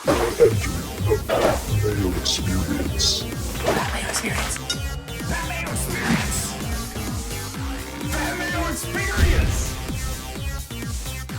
The Mayo Experience. Mayo Experience. Mayo Experience. Mayo Experience.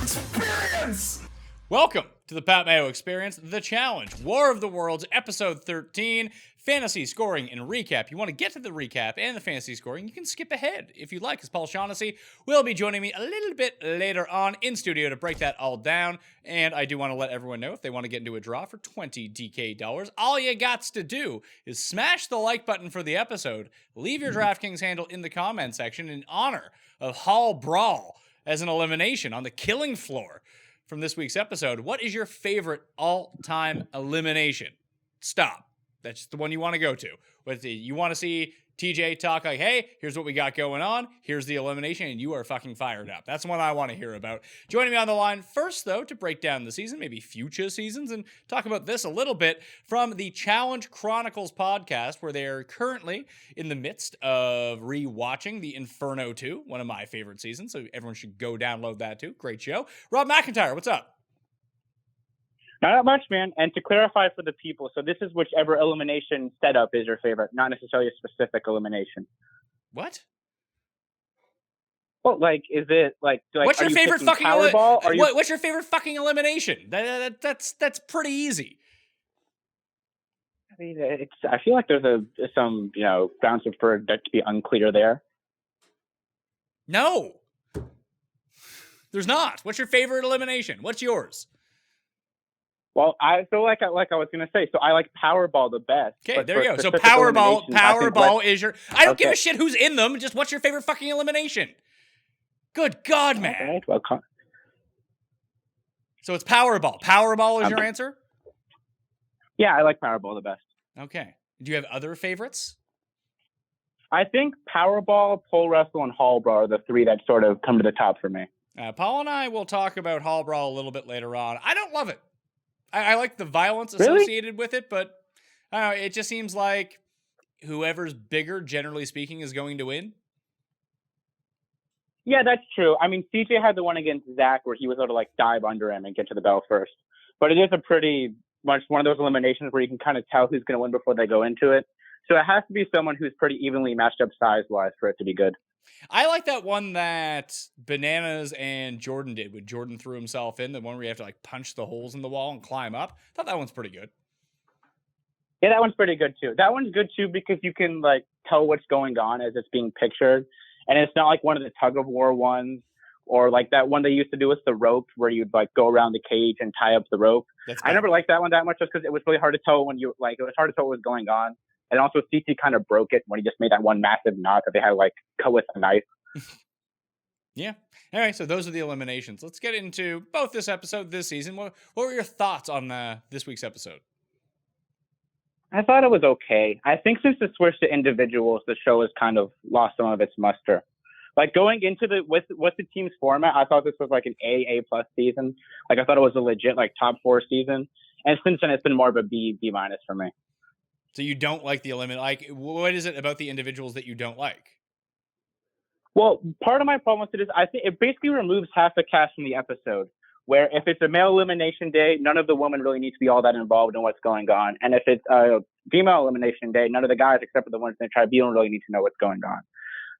Experience. Welcome to the Pat Mayo Experience, The Challenge, War of the Worlds, Episode 13, Fantasy Scoring and Recap. You want to get to the recap and the fantasy scoring, you can skip ahead if you'd like, because Paul Shaughnessy will be joining me a little bit later on in studio to break that all down. And I do want to let everyone know if they want to get into a draw for $20 DK, all you got to do is smash the like button for the episode, leave your DraftKings handle in the comment section in honor of Hall Brawl as an elimination on the killing floor. From this week's episode, what is your favorite all-time elimination? Stop. That's the one you want to go to. But you want to see TJ talk like, hey, here's what we got going on. Here's the elimination, and you are fucking fired up. That's the one I want to hear about. Joining me on the line first, though, to break down the season, maybe future seasons, and talk about this a little bit from the Challenge Chronicles podcast, where they're currently in the midst of rewatching the Inferno II, one of my favorite seasons, so everyone should go download that too. Great show. Rob McIntyre, what's up? Not that much, man. And to clarify for the people, so this is whichever elimination setup is your favorite, not necessarily a specific elimination. What? Well, like, is it like? What's your favorite fucking Powerball? What's your favorite fucking elimination? That's pretty easy. I mean, I feel like there's some grounds for that to be unclear there. No, there's not. What's your favorite elimination? What's yours? Well, I was gonna say, so I like Powerball the best. Okay, there you go. So Powerball is your. I don't give a shit who's in them. Just what's your favorite fucking elimination? Good God, man. Okay, well, so it's Powerball. Powerball is your answer? Yeah, I like Powerball the best. Okay. Do you have other favorites? I think Powerball, Pole Wrestle, and Hall Brawl are the three that sort of come to the top for me. Paul and I will talk about Hall Brawl a little bit later on. I don't love it. I like the violence Really? associated with it, but I don't know, it just seems like whoever's bigger, generally speaking, is going to win. Yeah, that's true. I mean, CJ had the one against Zach where he was able to dive under him and get to the bell first. But it is a pretty much one of those eliminations where you can kind of tell who's going to win before they go into it. So it has to be someone who's pretty evenly matched up size-wise for it to be good. I like that one that Bananas and Jordan did when Jordan threw himself in, the one where you have to punch the holes in the wall and climb up. I thought that one's pretty good. Yeah, that one's pretty good too. That one's good too because you can tell what's going on as it's being pictured. And it's not like one of the tug of war ones or that one they used to do with the rope where you'd go around the cage and tie up the rope. I never liked that one that much just because it was really hard to tell when it was hard to tell what was going on. And also, CT kind of broke it when he just made that one massive knot that they had to cut with a knife. Yeah. All right. So those are the eliminations. Let's get into both this episode, this season. What were your thoughts on this week's episode? I thought it was okay. I think since it switched to individuals, the show has kind of lost some of its muster. Going into with the team's format, I thought this was an A+ season. I thought it was a legit top 4 season. And since then, it's been more of a B- for me. So you don't like the elimination? What is it about the individuals that you don't like? Well, part of my problem with it is I think it basically removes half the cast from the episode, where if it's a male elimination day, none of the women really need to be all that involved in what's going on. And if it's a female elimination day, none of the guys, except for the ones in the tribunal, really need to know what's going on.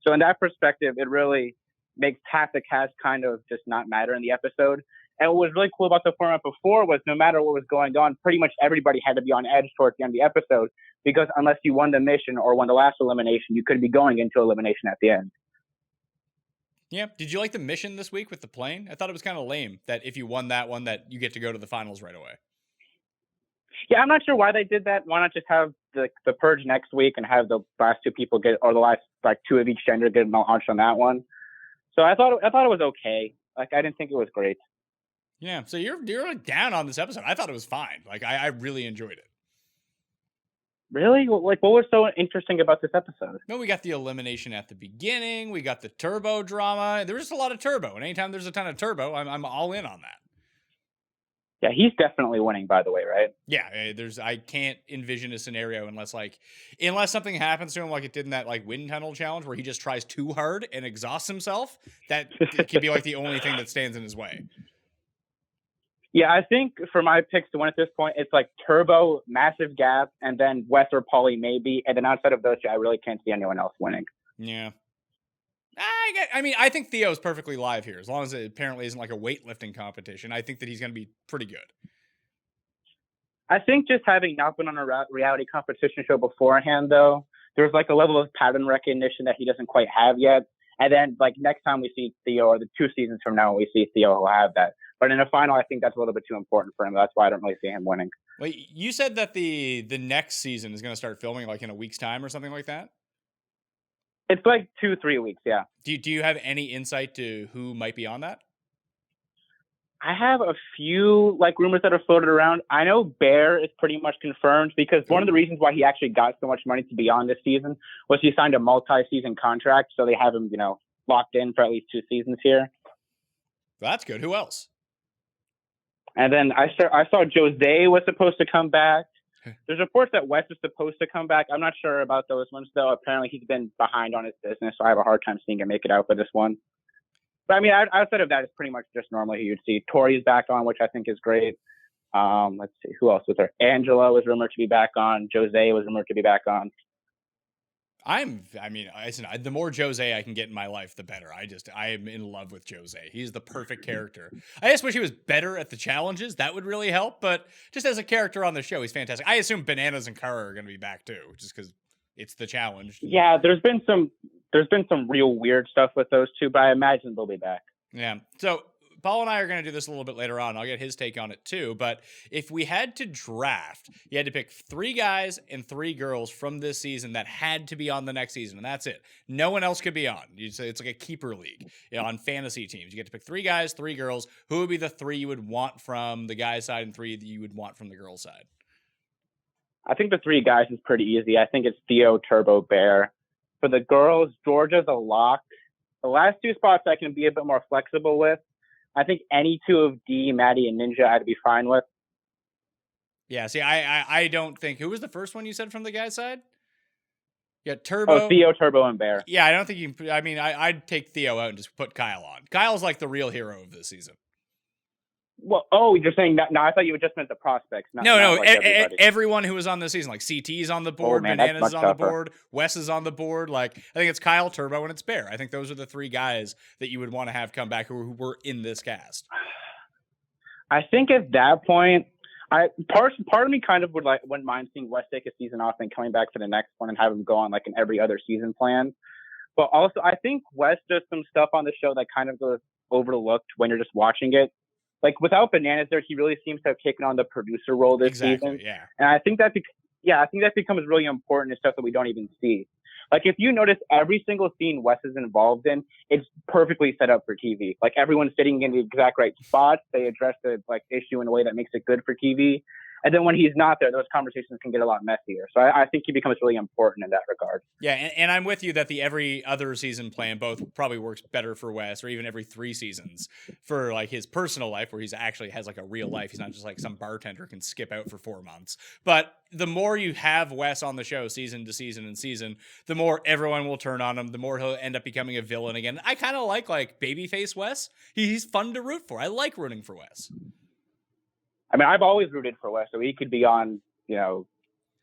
So in that perspective, it really makes half the cast kind of just not matter in the episode. And what was really cool about the format before was no matter what was going on, pretty much everybody had to be on edge towards the end of the episode because unless you won the mission or won the last elimination, you could be going into elimination at the end. Yeah. Did you like the mission this week with the plane? I thought it was kind of lame that if you won that one, that you get to go to the finals right away. Yeah, I'm not sure why they did that. Why not just have the purge next week and have the last two people get, or the last 2 of each gender get launched on that one? So I thought it was okay. I didn't think it was great. Yeah, so you're down on this episode. I thought it was fine. I really enjoyed it. Really? What was so interesting about this episode? No, we got the elimination at the beginning. We got the turbo drama. There was just a lot of turbo. And anytime there's a ton of turbo, I'm all in on that. Yeah, he's definitely winning, by the way, right? Yeah, I can't envision a scenario unless something happens to him like it did in that wind tunnel challenge where he just tries too hard and exhausts himself. That it could be the only thing that stands in his way. Yeah, I think for my picks to win at this point, it's like Turbo, massive gap, and then Wes or Paulie maybe. And then outside of those two, I really can't see anyone else winning. Yeah. I mean, I think Theo's perfectly live here, as long as it apparently isn't like a weightlifting competition. I think that he's going to be pretty good. I think just having not been on a reality competition show beforehand, though, there's like a level of pattern recognition that he doesn't quite have yet. And then, like, next time we see Theo, or the 2 seasons from now when we see Theo, he'll have that. But in a final, I think that's a little bit too important for him. That's why I don't really see him winning. Wait, you said that the next season is going to start filming like in a week's time or something like that? It's like 2-3 weeks, yeah. Do you have any insight to who might be on that? I have a few like rumors that are floated around. I know Bear is pretty much confirmed because one of the reasons why he actually got so much money to be on this season was he signed a multi-season contract, so they have him, locked in for at least 2 seasons here. That's good. Who else? And then I saw Jose was supposed to come back. There's reports that Wes is supposed to come back. I'm not sure about those ones, though. Apparently, he's been behind on his business, so I have a hard time seeing him make it out for this one. But, I mean, outside of that, it's pretty much just normally who you'd see. Tori's back on, which I think is great. Let's see. Who else was there? Angela was rumored to be back on. Jose was rumored to be back on. Listen, the more Jose I can get in my life, the better. I am in love with Jose. He's the perfect character. I just wish he was better at the challenges. That would really help. But just as a character on the show, he's fantastic. I assume Bananas and Kara are going to be back too, just because it's the challenge. Yeah, there's been some real weird stuff with those two, but I imagine they'll be back. Yeah. So Paul and I are going to do this a little bit later on. I'll get his take on it too. But if we had to draft, you had to pick 3 guys and 3 girls from this season that had to be on the next season, and that's it. No one else could be on. You'd say it's like a keeper league, on fantasy teams. You get to pick 3 guys, 3 girls. Who would be the 3 you would want from the guys' side and 3 that you would want from the girls' side? I think the 3 guys is pretty easy. I think it's Theo, Turbo, Bear. For the girls, Georgia's a lock. The last 2 spots I can be a bit more flexible with. I think any 2 of D, Maddie, and Ninja I'd be fine with. Yeah, see, I don't think... Who was the first one you said from the guy's side? Yeah, Turbo. Oh, Theo, Turbo, and Bear. Yeah, I don't think you... I mean, I'd take Theo out and just put Kyle on. Kyle's like the real hero of this season. Well, you're saying that? No, I thought you just meant the prospects. No, like everyone who was on this season, like CT's on the board, Bananas is on the board, Wes is on the board. Like, I think it's Kyle, Turbo, and it's Bear. I think those are the 3 guys that you would want to have come back who were in this cast. I think at that point, part of me kind of wouldn't mind seeing Wes take a season off and coming back for the next one and have him go on like an every other season plan. But also, I think Wes does some stuff on the show that kind of goes overlooked when you're just watching it. Like, without Bananas there, he really seems to have taken on the producer role this season. Yeah. And I think that becomes really important in stuff that we don't even see. Like, if you notice, every single scene Wes is involved in, it's perfectly set up for TV. Like, everyone's sitting in the exact right spots. They address the issue in a way that makes it good for TV. And then when he's not there, those conversations can get a lot messier. So I think he becomes really important in that regard. Yeah, and I'm with you that the every other season plan both probably works better for Wes, or even every 3 seasons for like his personal life, where he's actually has like a real life. He's not just like some bartender can skip out for 4 months. But the more you have Wes on the show season to season and season, the more everyone will turn on him, the more he'll end up becoming a villain again. I kind of like babyface Wes. He's fun to root for. I like rooting for Wes. I mean, I've always rooted for Wes, so he could be on, in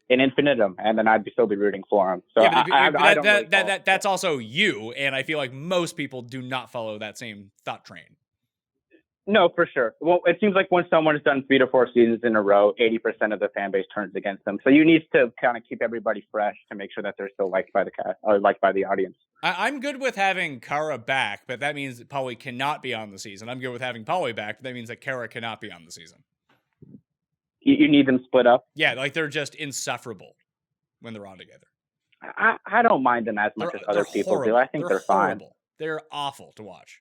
infinitum, and then I'd still be rooting for him. So yeah, that's also you, and I feel like most people do not follow that same thought train. No, for sure. Well, it seems like when someone has done 3 to 4 seasons in a row, 80% of the fan base turns against them. So you need to kind of keep everybody fresh to make sure that they're still liked by the cast or liked by the audience. I'm good with having Kara back, but that means that Paulie cannot be on the season. I'm good with having Paulie back, but that means that Kara cannot be on the season. You need them split up? Yeah, like they're just insufferable when they're on together. I don't mind them as much as other people do. I think they're fine. They're awful to watch.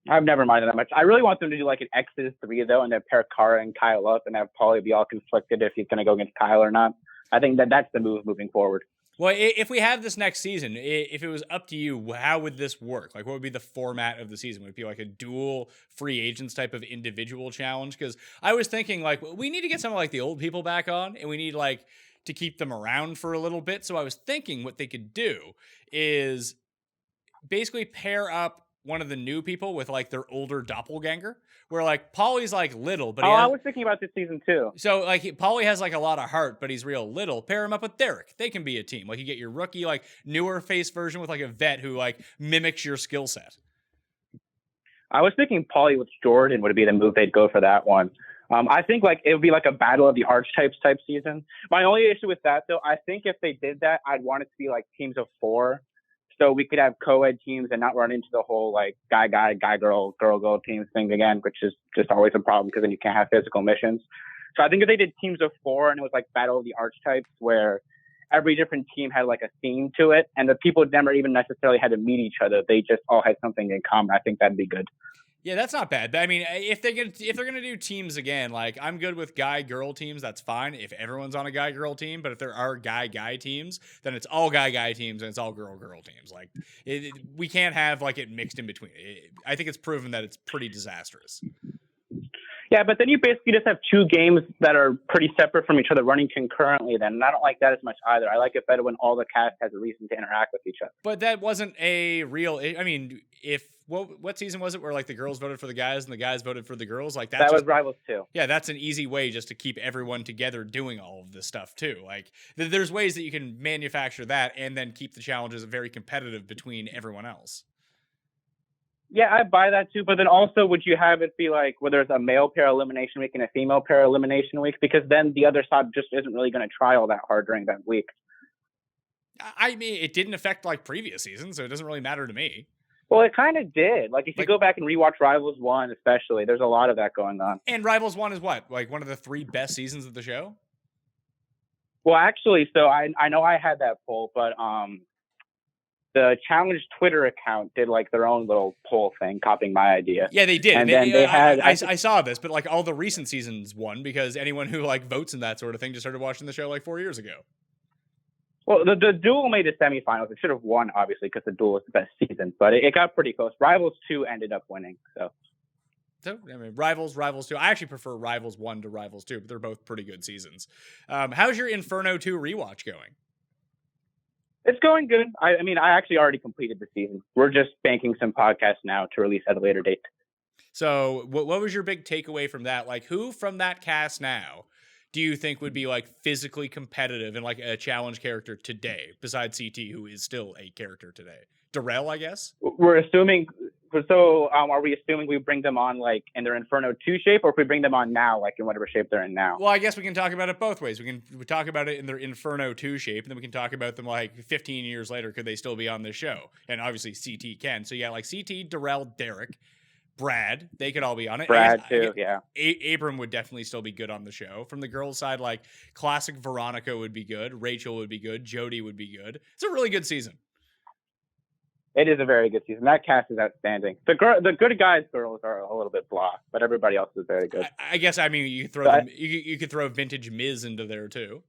I've never minded that much. I really want them to do like an Exodus 3, though, and then pair Kara and Kyle up and have Paulie be all conflicted if he's going to go against Kyle or not. I think that's the move moving forward. Well, if we have this next season, if it was up to you, how would this work? Like, what would be the format of the season? Would it be like a dual free agents type of individual challenge? Because I was thinking, like, we need to get some of like the old people back on, and we need like to keep them around for a little bit. So I was thinking what they could do is basically pair up one of the new people with like their older doppelganger, where like Paulie's like little, but I was thinking about this season too. so like Paulie has like a lot of heart, but he's real little. Pair him up with Derek. They can be a team. Like you get your rookie, like newer face version with like a vet who like mimics your skill set. I was thinking Paulie with Jordan would be the move they'd go for that one. I think like it would be like a battle of the archetypes type season. My only issue with that though, I think if they did that, I'd want it to be like teams of 4, so we could have co-ed teams and not run into the whole like guy girl teams thing again, which is just always a problem because then you can't have physical missions. So I think if they did teams of 4 and it was like battle of the archetypes where every different team had like a theme to it and the people never even necessarily had to meet each other, they just all had something in common. I think that'd be good. Yeah, that's not bad. But I mean, if they're gonna do teams again, like I'm good with guy-girl teams. That's fine if everyone's on a guy-girl team. But if there are guy-guy teams, then it's all guy-guy teams and it's all girl-girl teams. Like we can't have like it mixed in between. I think it's proven that it's pretty disastrous. Yeah, but then you basically just have 2 games that are pretty separate from each other running concurrently then. And I don't like that as much either. I like it better when all the cast has a reason to interact with each other. But that wasn't a real, I mean, what season was it where like the girls voted for the guys and the guys voted for the girls? Like that was Rivals 2. Yeah, that's an easy way just to keep everyone together doing all of this stuff too. Like there's ways that you can manufacture that and then keep the challenges very competitive between everyone else. Yeah, I buy that too. But then also, would you have it be like where there's a male pair elimination week and a female pair elimination week? Because then the other side just isn't really going to try all that hard during that week. I mean, it didn't affect like previous seasons, so it doesn't really matter to me. Well, it kind of did. Like if you go back and rewatch Rivals 1, especially, there's a lot of that going on. And Rivals 1 is what? Like one of the 3 best seasons of the show? Well, actually, so I know I had that poll, but the challenge Twitter account did like their own little poll thing, copying my idea. Yeah, they did. And then they had. I saw this, but like all the recent seasons won because anyone who like votes in that sort of thing just started watching the show like 4 years ago. Well, the Duel made the semifinals. It should have won, obviously, because the Duel was the best season, but it got pretty close. Rivals 2 ended up winning. So I mean, Rivals 2. I actually prefer Rivals 1 to Rivals 2, but they're both pretty good seasons. How's your Inferno 2 rewatch going? It's going good. I mean, I actually already completed the season. We're just banking some podcasts now to release at a later date. So what was your big takeaway from that? Like who from that cast now do you think would be like physically competitive and like a challenge character today besides CT, who is still a character today? Darrell, I guess? We're assuming. So are we assuming we bring them on like in their Inferno 2 shape, or if we bring them on now, like in whatever shape they're in now? Well, I guess we can talk about it both ways. We talk about it in their Inferno 2 shape, and then we can talk about them like 15 years later. Could they still be on this show? And obviously CT can. So yeah, like CT, Darrell, Derek, Brad, they could all be on it. Brad too, yeah. Abram would definitely still be good on the show. From the girls' side, like classic Veronica would be good. Rachel would be good. Jody would be good. It's a really good season. It is a very good season. That cast is outstanding. The good guys girls are a little bit blah, but everybody else is very good. I guess I mean you could throw you could throw vintage Miz into there too.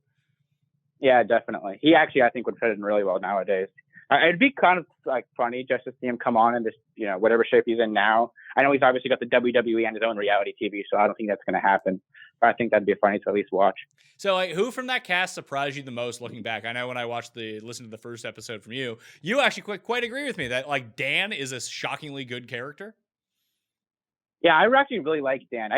Yeah, definitely. He actually I think would fit in really well nowadays. It'd be kind of like funny just to see him come on in this, whatever shape he's in now. I know he's obviously got the WWE and his own reality TV, so I don't think that's going to happen. But I think that'd be funny to at least watch. So, like, who from that cast surprised you the most looking back? I know when I listened to the first episode from you, you actually quite agree with me that like Dan is a shockingly good character. Yeah, I actually really like Dan.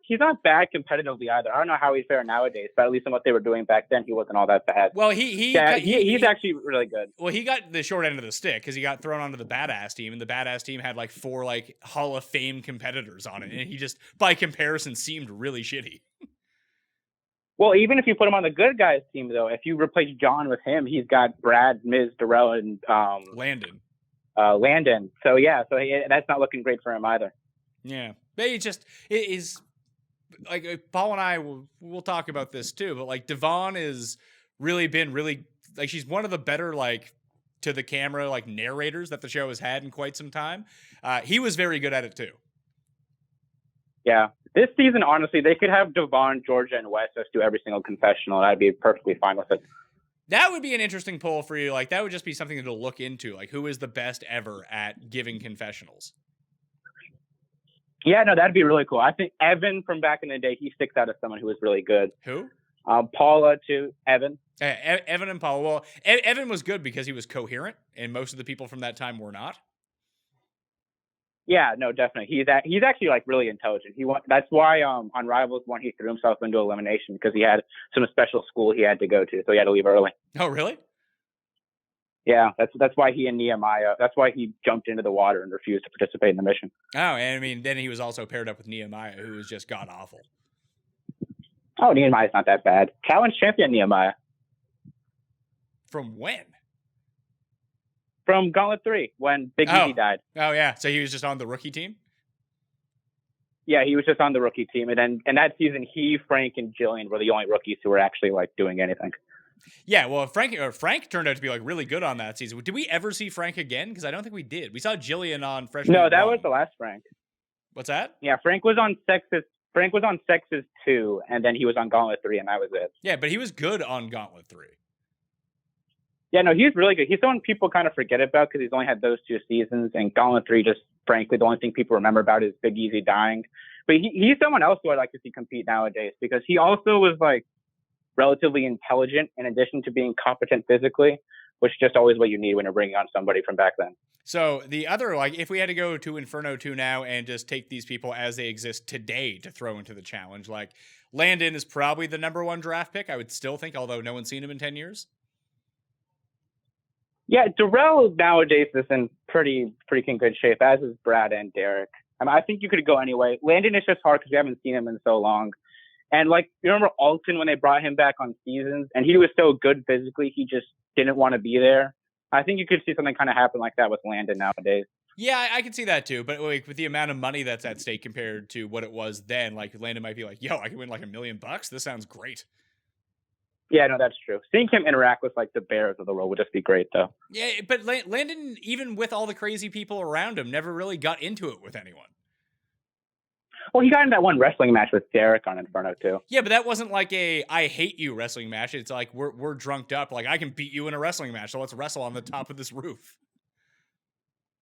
He's not bad competitively either. I don't know how he's fair nowadays, but at least in what they were doing back then, he wasn't all that bad. Well, he's actually really good. Well, he got the short end of the stick because he got thrown onto the Badass team, and the Badass team had like 4 like Hall of Fame competitors on it, and he just, by comparison, seemed really shitty. Well, even if you put him on the good guys team, though, if you replace John with him, he's got Brad, Miz, Darrell, and Landon. So yeah, that's not looking great for him either. Yeah, but it is like Paul and I we'll talk about this too, but like Devon is really been like she's one of the better like to the camera like narrators that the show has had in quite some time. He was very good at it too. Yeah, this season honestly they could have Devon, Georgia, and Wes just do every single confessional, and I'd be perfectly fine with it. That would be an interesting poll for you. Like that would just be something to look into. Like who is the best ever at giving confessionals? Yeah, no, that'd be really cool. I think Evan from back in the day, he sticks out as someone who was really good. Who? Paula too. Evan. Evan and Paula. Well, Evan was good because he was coherent, and most of the people from that time were not. Yeah, no, definitely. He's actually like really intelligent. That's why on Rivals one he threw himself into elimination because he had some special school he had to go to, so he had to leave early. Oh, really? Yeah, that's why he and Nehemiah. That's why he jumped into the water and refused to participate in the mission. Oh, and I mean, then he was also paired up with Nehemiah, who was just god awful. Oh, Nehemiah's not that bad. Challenge champion Nehemiah. From when? From Gauntlet 3, when Big Easy died. Oh, yeah. So he was just on the rookie team? Yeah, he was just on the rookie team. And then in that season, he, Frank, and Jillian were the only rookies who were actually like doing anything. Yeah, well, Frank turned out to be like really good on that season. Did we ever see Frank again? Because I don't think we did. We saw Jillian on Freshman. No, that was the last Frank. What's that? Yeah, Frank was on Sexes 2, and then he was on Gauntlet 3, and that was it. Yeah, but he was good on Gauntlet 3. Yeah, no, he's really good. He's someone people kind of forget about because he's only had those 2 seasons, and Gauntlet 3 just, frankly, the only thing people remember about is Big Easy dying. But he's someone else who I'd like to see compete nowadays because he also was, like, relatively intelligent in addition to being competent physically, which is just always what you need when you're bringing on somebody from back then. So the other, like, if we had to go to Inferno 2 now and just take these people as they exist today to throw into the challenge, like, Landon is probably the #1 draft pick, I would still think, although no one's seen him in 10 years. Yeah, Darrell nowadays is in pretty freaking good shape, as is Brad and Derek. I mean, I think you could go anyway. Landon is just hard because we haven't seen him in so long. And, like, you remember Alton when they brought him back on Seasons, and he was so good physically, he just didn't want to be there. I think you could see something kind of happen like that with Landon nowadays. Yeah, I can see that too. But like with the amount of money that's at stake compared to what it was then, like Landon might be like, yo, I can win like $1 million. This sounds great. Yeah, no, that's true. Seeing him interact with like the Bears of the world would just be great, though. Yeah, but Landon, even with all the crazy people around him, never really got into it with anyone. Well, he got in that one wrestling match with Derek on Inferno too. Yeah, but that wasn't like a I hate you wrestling match. It's like we're drunked up. Like I can beat you in a wrestling match, so let's wrestle on the top of this roof.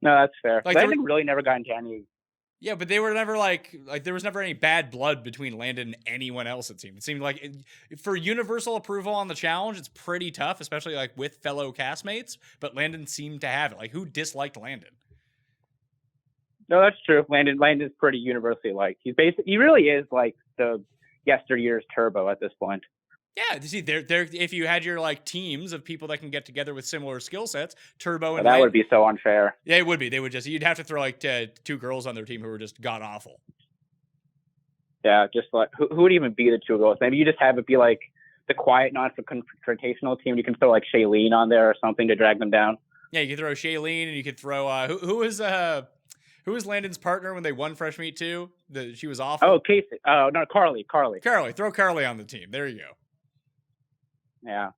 No, that's fair. Like Landon really never got into any. Yeah, but they were never like there was never any bad blood between Landon and anyone else. It seemed like for universal approval on the challenge, it's pretty tough, especially like with fellow castmates. But Landon seemed to have it. Like who disliked Landon? No, that's true. Landon's pretty universally liked. He really is like the yesteryear's Turbo at this point. Yeah, see, if you had your like teams of people that can get together with similar skill sets, Turbo and that would be so unfair. Yeah, it would be. You'd have to throw like 2 girls on their team who were just god awful. Yeah, just like who would even be the 2 girls? Maybe you just have it be like the quiet, non-confrontational team. You can throw like Shailene on there or something to drag them down. Yeah, you could throw Shailene, and you could throw who was Landon's partner when they won Fresh Meat 2? She was awful. Oh, Casey. Oh, no, Carly. Throw Carly on the team. There you go. Yeah,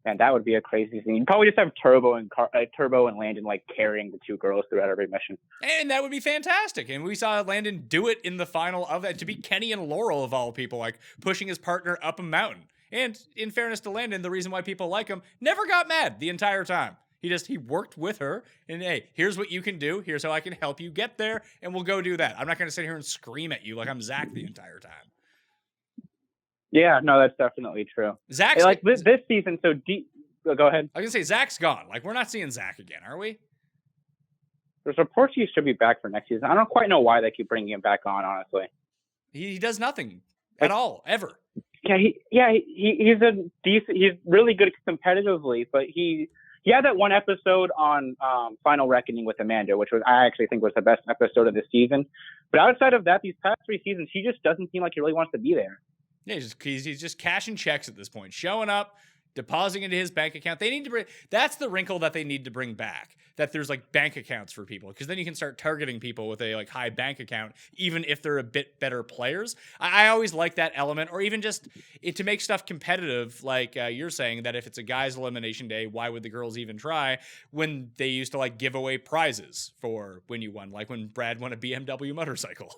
and that would be a crazy scene. You'd probably just have Turbo and Landon like carrying the 2 girls throughout every mission, and that would be fantastic. And we saw Landon do it in the final of that to beat Kenny and Laurel of all people, like pushing his partner up a mountain. And in fairness to Landon, the reason why people like him, never got mad the entire time. He worked with her, and hey, here's what you can do. Here's how I can help you get there, and we'll go do that. I'm not going to sit here and scream at you like I'm Zach the entire time. Yeah, no, that's definitely true. Zach's like this season, so deep. Go ahead. I was gonna say Zach's gone. Like we're not seeing Zach again, are we? There's reports he should be back for next season. I don't quite know why they keep bringing him back on. Honestly, he does nothing at all ever. Yeah, he's a decent. He's really good competitively, but he had that one episode on Final Reckoning with Amanda, which I actually think was the best episode of the season. But outside of that, these past 3 seasons, he just doesn't seem like he really wants to be there. Yeah, he's just cashing checks at this point, showing up, depositing into his bank account. They need to that's the wrinkle that they need to bring back. That there's like bank accounts for people, because then you can start targeting people with a like high bank account, even if they're a bit better players. I always like that element, or even just to make stuff competitive. Like you're saying that if it's a guy's elimination day, why would the girls even try when they used to like give away prizes for when you won, like when Brad won a BMW motorcycle.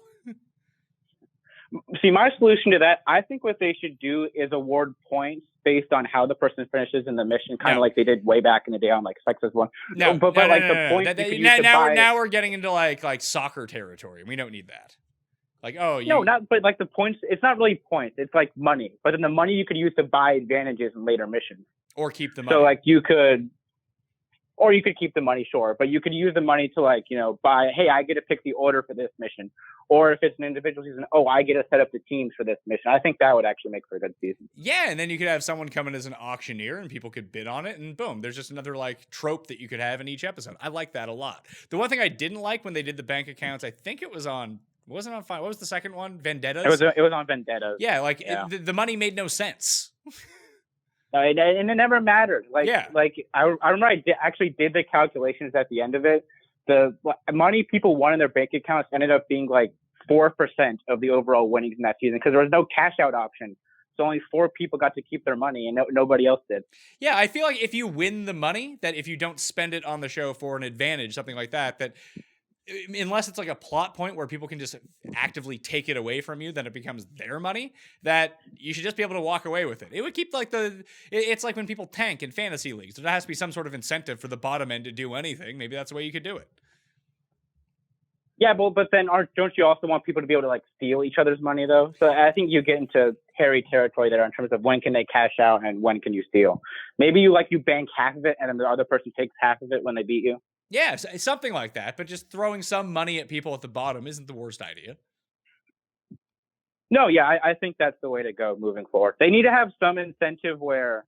See, my solution to that, I think what they should do is award points based on how the person finishes in the mission, kind of like they did way back in the day on like Sexes 1. No, but like the points now we're getting into like soccer territory. We don't need that. Like, but like the points, it's not really points. It's like money. But then the money you could use to buy advantages in later missions. Or keep the money. So like you could, Or you could keep the money, sure, but you could use the money to like, buy, hey, I get to pick the order for this mission. Or if it's an individual season, oh, I get to set up the teams for this mission. I think that would actually make for a good season. Yeah, and then you could have someone come in as an auctioneer and people could bid on it, and boom, there's just another like trope that you could have in each episode. I like that a lot. The one thing I didn't like when they did the bank accounts, I think it was on, wasn't on fine. What was the second one? Vendettas? It was on Vendettas. Yeah, like the money made no sense. And it never mattered. Like, Yeah. I remember I actually did the calculations at the end of it. The money people won in their bank accounts ended up being like 4% of the overall winnings in that season because there was no cash out option. So only 4 people got to keep their money and nobody else did. Yeah, I feel like if you win the money, that if you don't spend it on the show for an advantage, something like that, that unless it's like a plot point where people can just actively take it away from you, then it becomes their money, that you should just be able to walk away with it. It would keep like it's like when people tank in fantasy leagues. There has to be some sort of incentive for the bottom end to do anything. Maybe that's the way you could do it. Yeah, but then don't you also want people to be able to like steal each other's money though? So I think you get into hairy territory there in terms of when can they cash out and when can you steal. Maybe you bank half of it and then the other person takes half of it when they beat you. Yeah, something like that. But just throwing some money at people at the bottom isn't the worst idea. No, yeah, I think that's the way to go moving forward. They need to have some incentive where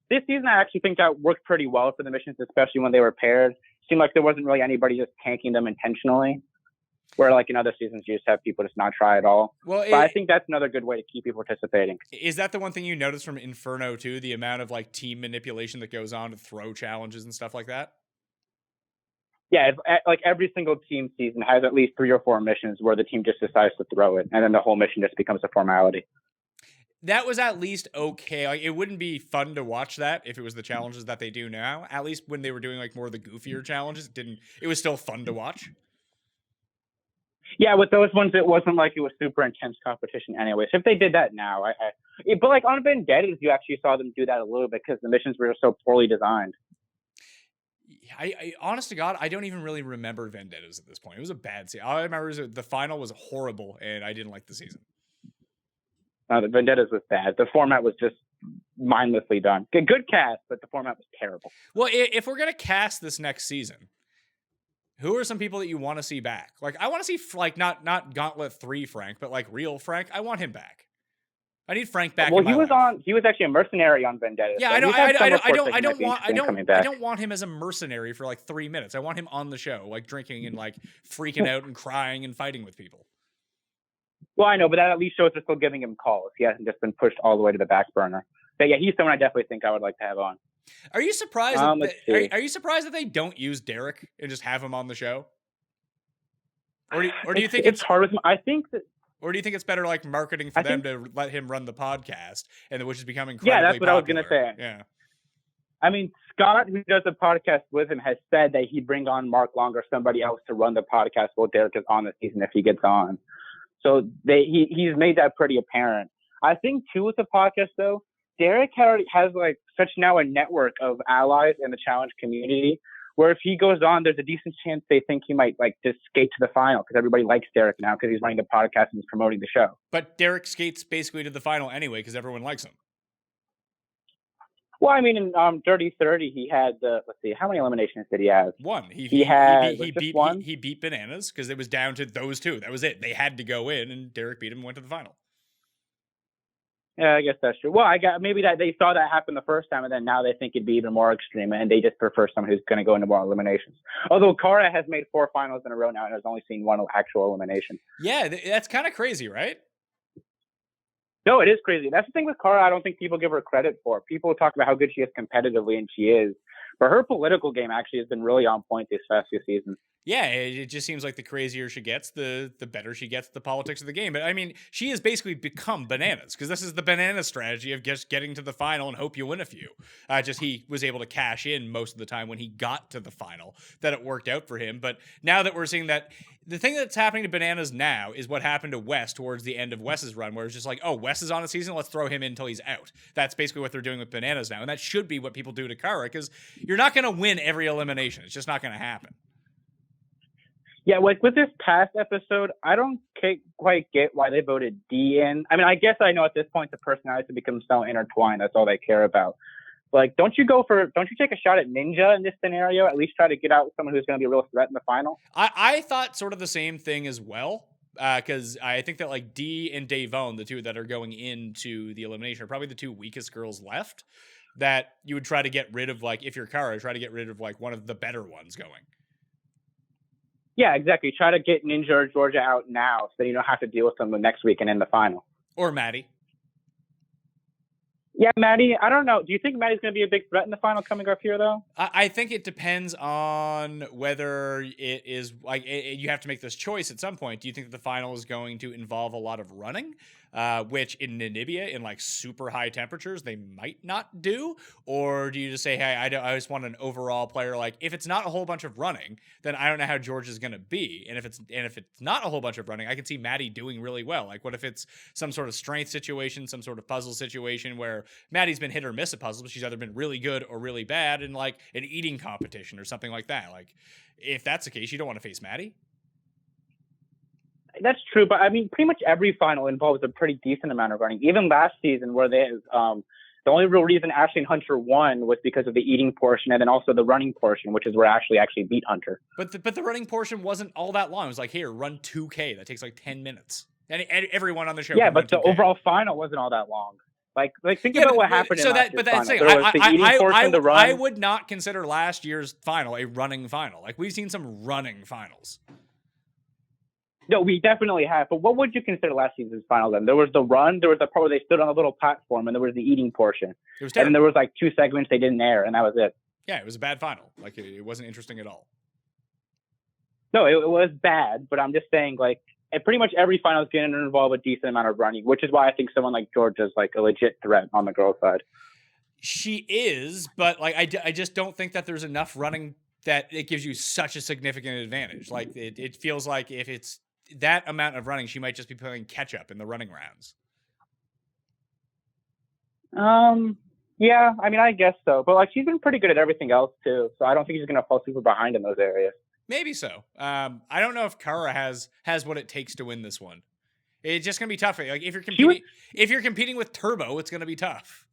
this season I actually think that worked pretty well for the missions, especially when they were paired. Seemed like there wasn't really anybody just tanking them intentionally. Where like in other seasons, you just have people just not try at all. Well, but I think that's another good way to keep people participating. Is that the one thing you noticed from Inferno II, the amount of like team manipulation that goes on to throw challenges and stuff like that? Yeah, like every single team season has at least 3 or 4 missions where the team just decides to throw it, and then the whole mission just becomes a formality. That was at least okay. Like, it wouldn't be fun to watch that if it was the challenges that they do now. At least when they were doing like more of the goofier challenges, it was still fun to watch. Yeah, with those ones, it wasn't like it was super intense competition anyways. If they did that now, but like on Vendettas, you actually saw them do that a little bit because the missions were so poorly designed. I honest to God, I don't even really remember Vendettas at this point. It was a bad season. All I remember is the final was horrible, and I didn't like the season. The Vendettas was bad. The format was just mindlessly done. Good cast, but the format was terrible. Well, if we're going to cast this next season, who are some people that you want to see back? Like, I want to see, like, not Gauntlet 3 Frank, but, like, real Frank. I want him back. I need Frank back. Well, he was actually a mercenary on Vendetta. Yeah, so I don't want him as a mercenary for, like, 3 minutes. I want him on the show, like, drinking and, like, freaking out and crying and fighting with people. Well, I know, but that at least shows they're still giving him calls. He hasn't just been pushed all the way to the back burner. But, yeah, he's someone I definitely think I would like to have on. Are you surprised? Are you surprised that they don't use Derek and just have him on the show? Or do you think it's hard with him? I think that. Or do you think it's better like marketing for them to let him run the podcast, and which is becoming yeah, that's what popular. I was gonna say. Yeah. I mean, Scott, who does the podcast with him, has said that he'd bring on Mark Long or somebody else to run the podcast while Derek is on the season if he gets on. So he's made that pretty apparent. I think too with the podcast though, Derek has like such now a network of allies in the challenge community where if he goes on, there's a decent chance they think he might like just skate to the final because everybody likes Derek now because he's running the podcast and he's promoting the show. But Derek skates basically to the final anyway because everyone likes him. Well, I mean, in Dirty 30, he had let's see, how many eliminations did he have? One. He beat Bananas because it was down to those two. That was it. They had to go in, and Derek beat him and went to the final. Yeah, I guess that's true. Well, maybe that they saw that happen the first time, and then now they think it'd be even more extreme, and they just prefer someone who's going to go into more eliminations. Although Cara has made 4 finals in a row now and has only seen 1 actual elimination. Yeah, that's kind of crazy, right? No, it is crazy. That's the thing with Cara. I don't think people give her credit for. People talk about how good she is competitively, and she is. But her political game actually has been really on point these past few seasons. Yeah, it just seems like the crazier she gets, the better she gets the politics of the game. But I mean, she has basically become Bananas because this is the Banana strategy of just getting to the final and hope you win a few. Just he was able to cash in most of the time when he got to the final, that it worked out for him. But now that we're seeing that, the thing that's happening to Bananas now is what happened to Wes towards the end of Wes's run, where it's just like, oh, Wes is on a season, let's throw him in until he's out. That's basically what they're doing with Bananas now. And that should be what people do to Cara because you're not going to win every elimination. It's just not going to happen. Yeah, like with this past episode, I don't quite get why they voted D in. I mean, I guess I know at this point the personalities have become so intertwined. That's all they care about. Like, don't you take a shot at Ninja in this scenario? At least try to get out someone who's going to be a real threat in the final. I thought sort of the same thing as well. Because I think that like Dee and Davone, the two that are going into the elimination, are probably the two weakest girls left. That you would try to get rid of, like, if you're Kara, try to get rid of like one of the better ones going. Yeah, exactly. Try to get Ninja or Georgia out now, so you don't have to deal with them the next week and in the final. Or Maddie. Yeah, Maddie, I don't know. Do you think Maddie's going to be a big threat in the final coming up here, though? I think it depends on whether it is, like, you have to make this choice at some point. Do you think that the final is going to involve a lot of running? Which in Namibia, in like super high temperatures, they might not do? Or do you just say, hey, I just want an overall player? Like, if it's not a whole bunch of running, then I don't know how Georgia's going to be. And if it's not a whole bunch of running, I can see Maddie doing really well. Like, what if it's some sort of strength situation, some sort of puzzle situation where Maddie's been hit or miss a puzzle, but she's either been really good or really bad in like an eating competition or something like that. Like, if that's the case, you don't want to face Maddie. That's true, but I mean, pretty much every final involves a pretty decent amount of running. Even last season, where the only real reason Ashley and Hunter won was because of the eating portion and then also the running portion, which is where Ashley actually beat Hunter. But the running portion wasn't all that long. It was like, here, run 2K. That takes like 10 minutes. And everyone on the show. Yeah, but the 2K. overall final wasn't all that long. Like think about what happened. So in last but year's that's final. There was the eating portion, the run. I would not consider last year's final a running final. Like, we've seen some running finals. No, we definitely have. But what would you consider last season's final then? There was the run, there was the part where they stood on a little platform, and there was the eating portion. It was terrible. And then there was like 2 segments they didn't air, and that was it. Yeah, it was a bad final. Like, it wasn't interesting at all. No, it was bad, but I'm just saying, like, pretty much every final is going to involve a decent amount of running, which is why I think someone like Georgia's like a legit threat on the girls' side. She is, but like I just don't think that there's enough running that it gives you such a significant advantage. Like, it feels like if it's that amount of running, she might just be playing catch up in the running rounds. Yeah, I mean, I guess so. But like, she's been pretty good at everything else too, so I don't think she's gonna fall super behind in those areas. Maybe so. I don't know if Kara has what it takes to win this one. It's just gonna be tough. Like, if you're competing with Turbo, it's gonna be tough.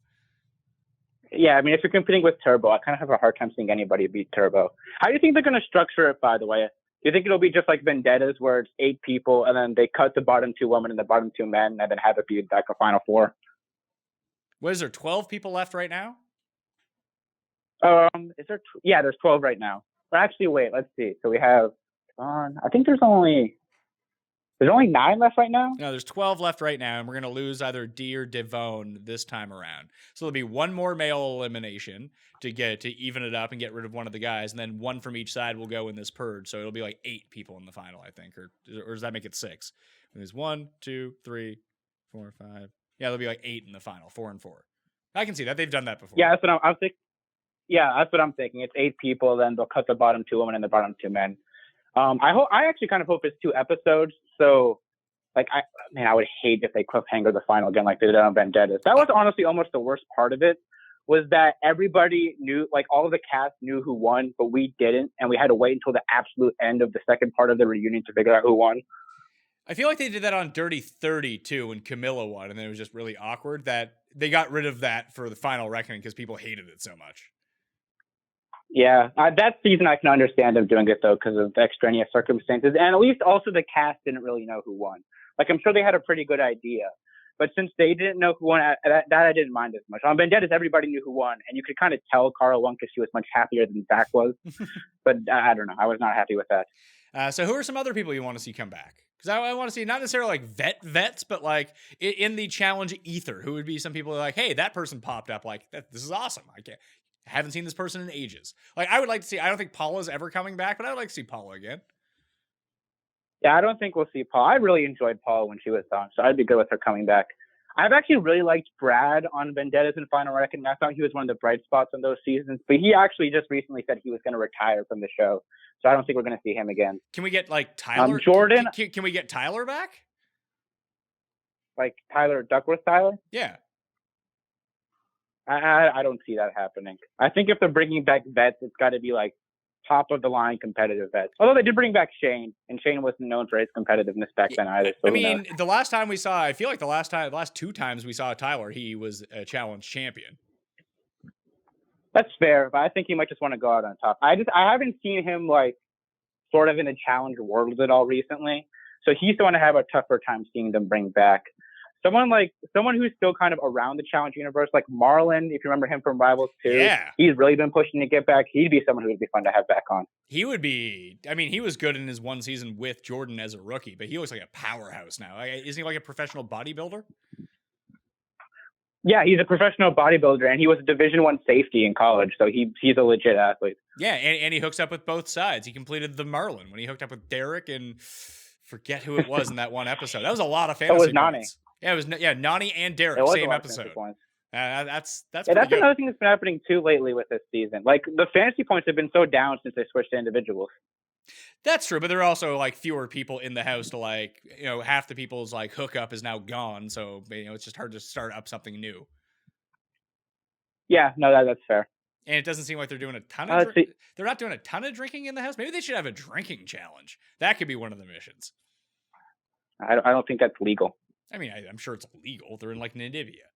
Yeah, I mean, if you're competing with Turbo, I kind of have a hard time seeing anybody beat Turbo. How do you think they're gonna structure it, by the way? Do you think it'll be just like Vendettas, where it's 8 people and then they cut the bottom 2 women and the bottom 2 men, and then have it be like a final 4? What is there? 12 people left right now? Is there? Yeah, there's 12 right now. But actually, wait, let's see. So we have I think there's only 9 left right now. No, there's 12 left right now, and we're gonna lose either Dee or Devone this time around. So there'll be one more male elimination to even it up and get rid of one of the guys, and then one from each side will go in this purge. So it'll be like 8 people in the final, I think, or does that make it 6? There's 1, 2, 3, 4, 5. Yeah, there'll be like 8 in the final, 4 and 4. I can see that. They've done that before. Yeah, that's what I'm thinking. Yeah, that's what I'm thinking. It's 8 people, then they'll cut the bottom 2 women and the bottom 2 men. I actually kind of hope it's 2 episodes. So, like, I would hate if they cliffhanger the final again like they did on Vendettas. That was honestly almost the worst part of it, was that everybody knew, like, all of the cast knew who won, but we didn't, and we had to wait until the absolute end of the second part of the reunion to figure out who won. I feel like they did that on Dirty 30 too when Camilla won, and then it was just really awkward that they got rid of that for the final reckoning because people hated it so much. Yeah, that season I can understand them doing it though because of the extraneous circumstances, and at least also the cast didn't really know who won. Like, I'm sure they had a pretty good idea, but since they didn't know who won, that I didn't mind as much. On Vendettas, everybody knew who won, and you could kind of tell Cara won because she was much happier than Zach was. But I don't know, I was not happy with that. So who are some other people you want to see come back? Because I want to see not necessarily like vets, but like in the challenge ether, who would be some people who are like, hey, that person popped up. Like, this is awesome. I haven't seen this person in ages. Like, I would like to see, I don't think Paula's ever coming back, but I would like to see Paula again. Yeah, I don't think we'll see Paula. I really enjoyed Paula when she was on, so I'd be good with her coming back. I've actually really liked Brad on Vendettas and Final Reckoning. I thought he was one of the bright spots on those seasons, but he actually just recently said he was going to retire from the show, so I don't think we're going to see him again. Can we get like Tyler? Jordan? Can we get Tyler back? Like Duckworth Tyler? Yeah. I don't see that happening. I think if they're bringing back vets, it's got to be like top of the line competitive vets. Although they did bring back Shane, and Shane wasn't known for his competitiveness back then either. So I mean, the last 2 times we saw Tyler, he was a challenge champion. That's fair, but I think he might just want to go out on top. I haven't seen him like sort of in the challenge world at all recently, so he's going to have a tougher time seeing them bring back someone who's still kind of around the challenge universe, like Marlon. If you remember him from Rivals 2, Yeah, he's really been pushing to get back. He'd be someone who would be fun to have back on. he would be. I mean, he was good in his one season with Jordan as a rookie, but he looks like a powerhouse now. Isn't he like a professional bodybuilder? Yeah, he's a professional bodybuilder, and he was a Division I safety in college, so he's a legit athlete. Yeah, and he hooks up with both sides. He completed the Marlin when he hooked up with Derek and forget who it was in that one episode. That was a lot of fantasy. It was Nani. Points. Yeah, it was Nani and Derek, same episode. That's that's good. Another thing that's been happening too lately with this season. Like the fantasy points have been so down since they switched to individuals. That's true, but there are also like fewer people in the house to like, half the people's like hookup is now gone, so it's just hard to start up something new. Yeah, no, that's fair. And it doesn't seem like they're doing a ton of they're not doing a ton of drinking in the house. Maybe they should have a drinking challenge. That could be one of the missions. I don't think that's legal. I mean, I'm sure it's illegal. They're in like Namibia.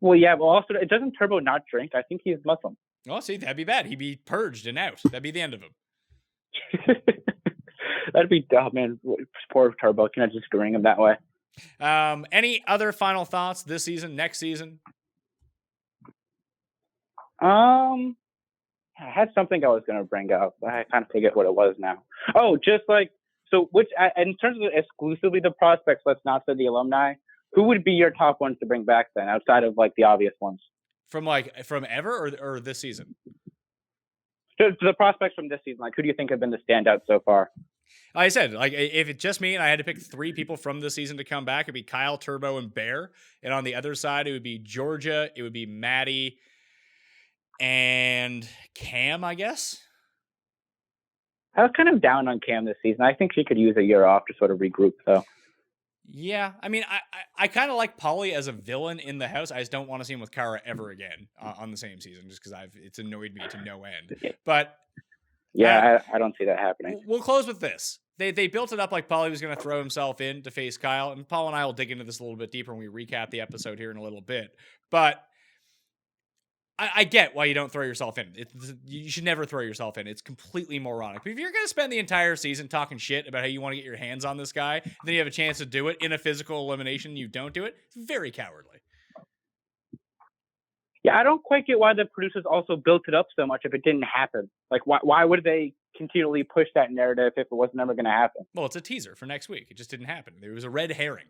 Well, yeah, but also it doesn't Turbo not drink. I think he's Muslim. Oh, see, that'd be bad. He'd be purged and out. That'd be the end of him. That'd be dumb, man. Poor Turbo. Can I just ring him that way? Any other final thoughts this season, next season? I had something I was going to bring up. I kind of forget what it was now. Oh, just like, so which, in terms of exclusively the prospects, let's not say the alumni, who would be your top ones to bring back then, outside of like the obvious ones? From ever or this season? So the prospects from this season, like who do you think have been the standout so far? Like I said, like if it's just me and I had to pick 3 people from this season to come back, it'd be Kyle, Turbo, and Bear. And on the other side, it would be Georgia, it would be Maddie, and Cam, I guess. I was kind of down on Cam this season. I think she could use a year off to sort of regroup, though. Yeah, I mean, I kind of like Polly as a villain in the house. I just don't want to see him with Kara ever again on the same season, just because it's annoyed me to no end. But yeah, I don't see that happening. We'll close with this. They built it up like Polly was going to throw himself in to face Kyle, and Paul and I will dig into this a little bit deeper when we recap the episode here in a little bit. But I get why you don't throw yourself in. You should never throw yourself in. It's completely moronic. But if you're going to spend the entire season talking shit about how you want to get your hands on this guy, then you have a chance to do it in a physical elimination, you don't do it, it's very cowardly. Yeah, I don't quite get why the producers also built it up so much if it didn't happen. Like, why would they continually push that narrative if it was never going to happen? Well, it's a teaser for next week. It just didn't happen. There was a red herring.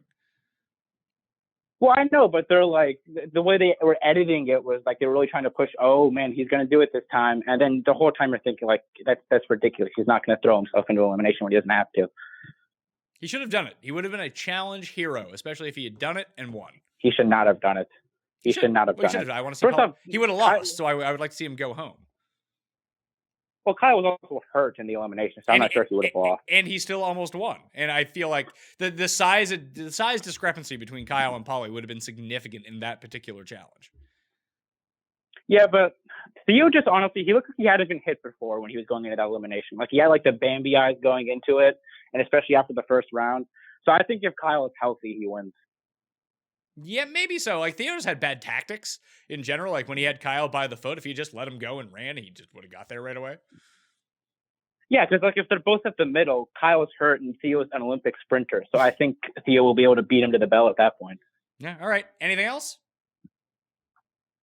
Well, I know, but they're like, the way they were editing it was like they were really trying to push, oh man, he's going to do it this time. And then the whole time you're thinking like, that's ridiculous. He's not going to throw himself into elimination when he doesn't have to. He should have done it. He would have been a challenge hero, especially if he had done it and won. He should not have done it. He should not have done it. I want to see Paul. He would have lost, so I would like to see him go home. Well, Kyle was also hurt in the elimination, so I'm not sure if he would have lost. And he still almost won. And I feel like the size discrepancy between Kyle and Pauly would have been significant in that particular challenge. Yeah, but Theo just honestly, he looked like he hadn't been hit before when he was going into that elimination. Like he had like the Bambi eyes going into it, and especially after the first round. So I think if Kyle is healthy, he wins. Yeah, maybe so. Like Theo just had bad tactics in general. Like when he had Kyle by the foot, if he just let him go and ran, he just would have got there right away. Yeah, because like if they're both at the middle, Kyle is hurt and Theo is an Olympic sprinter. So I think Theo will be able to beat him to the bell at that point. Yeah. All right. Anything else?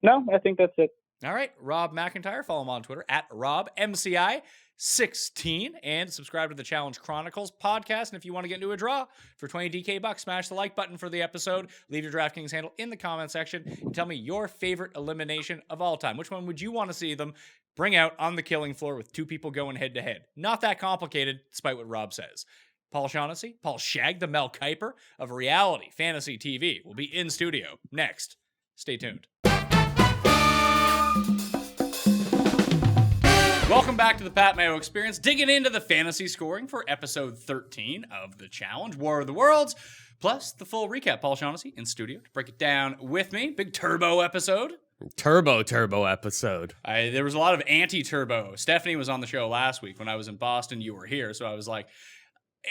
No, I think that's it. All right. Rob McIntyre. Follow him on Twitter at RobMCI16 and subscribe to the Challenge Chronicles podcast. And if you want to get into a draw for 20 DK bucks, smash the like button for the episode. Leave your DraftKings handle in the comment section and tell me your favorite elimination of all time. Which one would you want to see them bring out on the killing floor with 2 people going head to head? Not that complicated, despite what Rob says. Paul Shaughnessy, Paul Shag, the Mel Kiper of reality fantasy TV will be in studio next. Stay tuned. Welcome back to the Pat Mayo Experience, digging into the fantasy scoring for episode 13 of the Challenge, War of the Worlds, plus the full recap. Paul Shaughnessy in studio to break it down with me. Big turbo episode. Turbo episode. There was a lot of anti-turbo. Stephanie was on the show last week when I was in Boston. You were here, so I was like,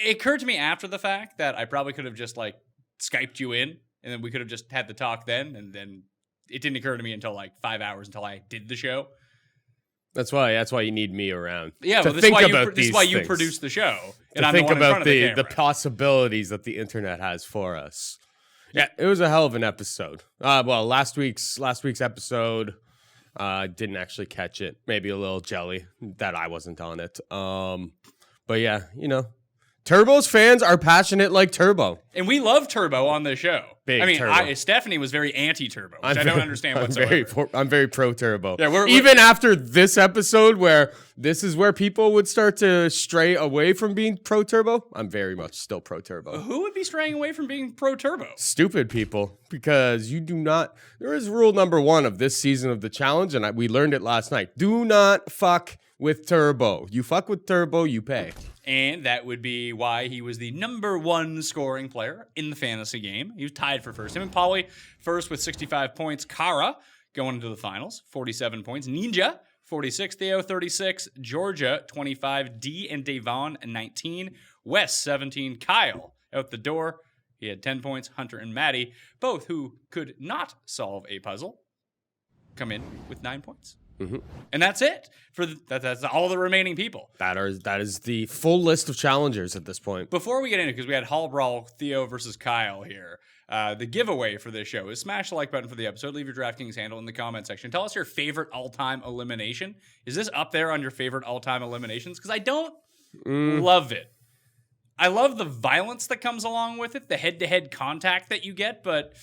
it occurred to me after the fact that I probably could have just like Skyped you in, and then we could have just had the talk then, and then it didn't occur to me until like 5 hours until I did the show. That's why you need me around. Yeah, to well, think this is why you produce the show. And to I'm think the one in about front of the camera. possibilities that the internet has for us. Yeah, it was a hell of an episode. Well, last week's episode, didn't actually catch it. Maybe a little jelly that I wasn't on it. But yeah, Turbo's fans are passionate like Turbo. And we love Turbo on the show. Big Turbo. Stephanie was very anti-Turbo, which I don't understand whatsoever. I'm very pro Turbo. Yeah, even after this episode, where this is where people would start to stray away from being pro Turbo, I'm very much still pro Turbo. Who would be straying away from being pro Turbo? Stupid people, because you do not. There is rule number 1 of this season of the challenge, and we learned it last night. Do not fuck with Turbo. You fuck with Turbo, you pay. And that would be why he was the number 1 scoring player in the fantasy game. He was tied for first. Him and Polly first with 65 points. Kara going into the finals, 47 points. Ninja, 46. Theo, 36. Georgia, 25. D and Devon, 19. Wes, 17. Kyle out the door. He had 10 points. Hunter and Maddie, both who could not solve a puzzle, come in with 9 points. Mm-hmm. And that's it. That's all the remaining people. That is the full list of challengers at this point. Before we get into it, because we had Hall Brawl, Theo versus Kyle here, the giveaway for this show is smash the like button for the episode. Leave your DraftKings handle in the comment section. Tell us your favorite all-time elimination. Is this up there on your favorite all-time eliminations? Because I don't love it. I love the violence that comes along with it, the head-to-head contact that you get, but...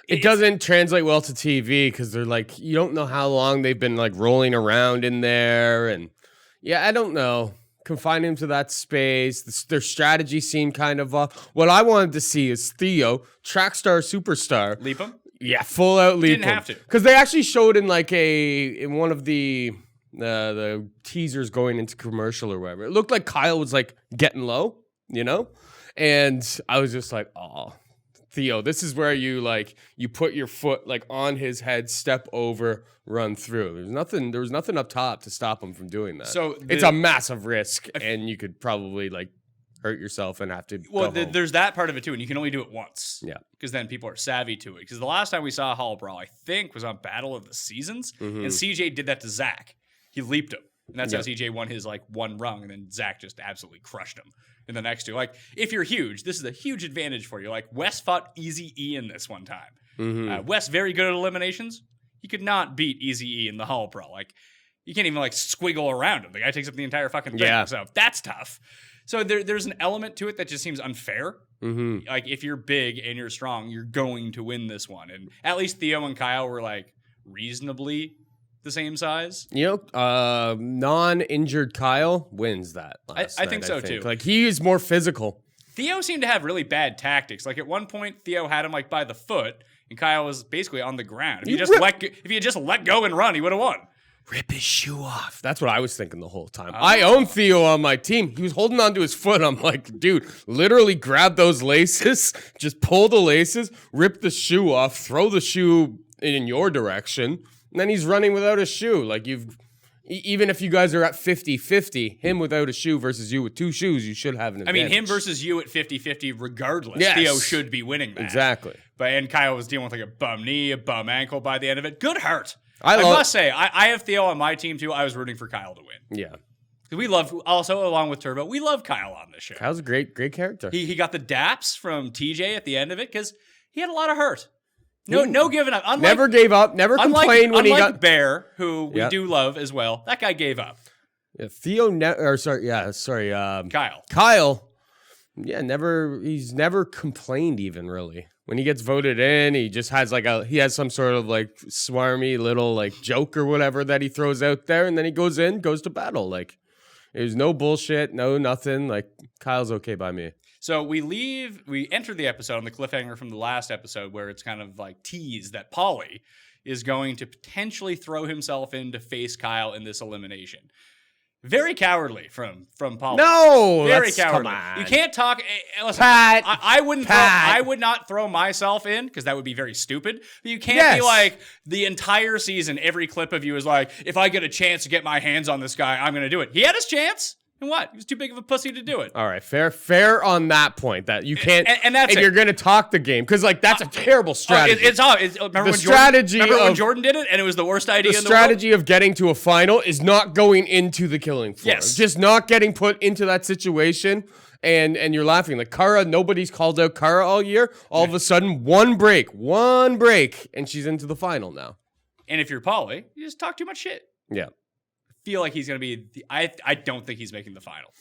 It doesn't translate well to TV because they're like, you don't know how long they've been like rolling around in there. And yeah, I don't know. Confine him to that space. Their strategy seemed kind of off. What I wanted to see is Theo, track star, superstar. Leap him? Yeah, full out leap him. Didn't have to. Because they actually showed in one of the teasers going into commercial or whatever. It looked like Kyle was like getting low, And I was just like, oh. Theo, this is where you put your foot like on his head, step over, run through. There was nothing up top to stop him from doing that. So it's a massive risk, and you could probably like hurt yourself and have to. Well, there's that part of it too, and you can only do it once. Yeah, because then people are savvy to it. Because the last time we saw Hall Brawl, I think, was on Battle of the Seasons, and CJ did that to Zach. He leaped him, and that's how CJ won his like one rung, and then Zach just absolutely crushed him in the next two. Like, if you're huge, this is a huge advantage for you. Like, Wes fought Eazy-E in this one time. Wes, very good at eliminations. He could not beat Eazy-E in the Hall Brawl. Like, you can't even, like, squiggle around him. The guy takes up the entire fucking thing. Yeah. So that's tough. So there's an element to it that just seems unfair. Like, if you're big and you're strong, you're going to win this one. And at least Theo and Kyle were, like, reasonably the same size. Non-injured Kyle wins that. I think so too. Like, he is more physical. Theo seemed to have really bad tactics. Like, at one point, Theo had him like by the foot, and Kyle was basically on the ground. If he had just let go and run, he would have won. Rip his shoe off. That's what I was thinking the whole time. I own Theo on my team. He was holding onto his foot. I'm like, dude, literally grab those laces, just pull the laces, rip the shoe off, throw the shoe in your direction. And then he's running without a shoe. Like, even if you guys are at 50-50, him without a shoe versus you with two shoes, you should have an advantage. I mean, him versus you at 50-50 regardless. Yes. Theo should be winning that. Exactly. And Kyle was dealing with like a bum knee, a bum ankle by the end of it. Good hurt. I must say, I have Theo on my team too. I was rooting for Kyle to win. Yeah. We love, also along with Turbo, we love Kyle on this show. Kyle's a great character. He got the daps from TJ at the end of it because he had a lot of hurt. No giving up. Never gave up. Never complained when he got Bear, who we do love as well. That guy gave up. Yeah, Kyle. Kyle. Yeah, he's never complained even really. When he gets voted in, he just has he has some sort of like swarmy little like joke or whatever that he throws out there, and then he goes to battle. Like, there's no bullshit, no nothing. Like, Kyle's okay by me. So we enter the episode on the cliffhanger from the last episode where it's kind of like teased that Paulie is going to potentially throw himself in to face Kyle in this elimination. Very cowardly from Paulie. No, very cowardly. Come on. You can't talk. Listen, Pat, I would not throw myself in because that would be very stupid. But you can't be like the entire season. Every clip of you is like, if I get a chance to get my hands on this guy, I'm going to do it. He had his chance. And what? He was too big of a pussy to do it. All right, fair on that point. That you can't, and that's if it. you're gonna talk the game, because like that's a terrible strategy. Remember when Jordan did it, and it was the worst idea The in the world? strategy of getting to a final is not going into the killing floor. Yes. Just not getting put into that situation. And you're laughing. Like Kara, nobody's called out Kara all year. All of a sudden, one break, and she's into the final now. And if you're Pauly, you just talk too much shit. Yeah. Feel like he's gonna be. I don't think he's making the final.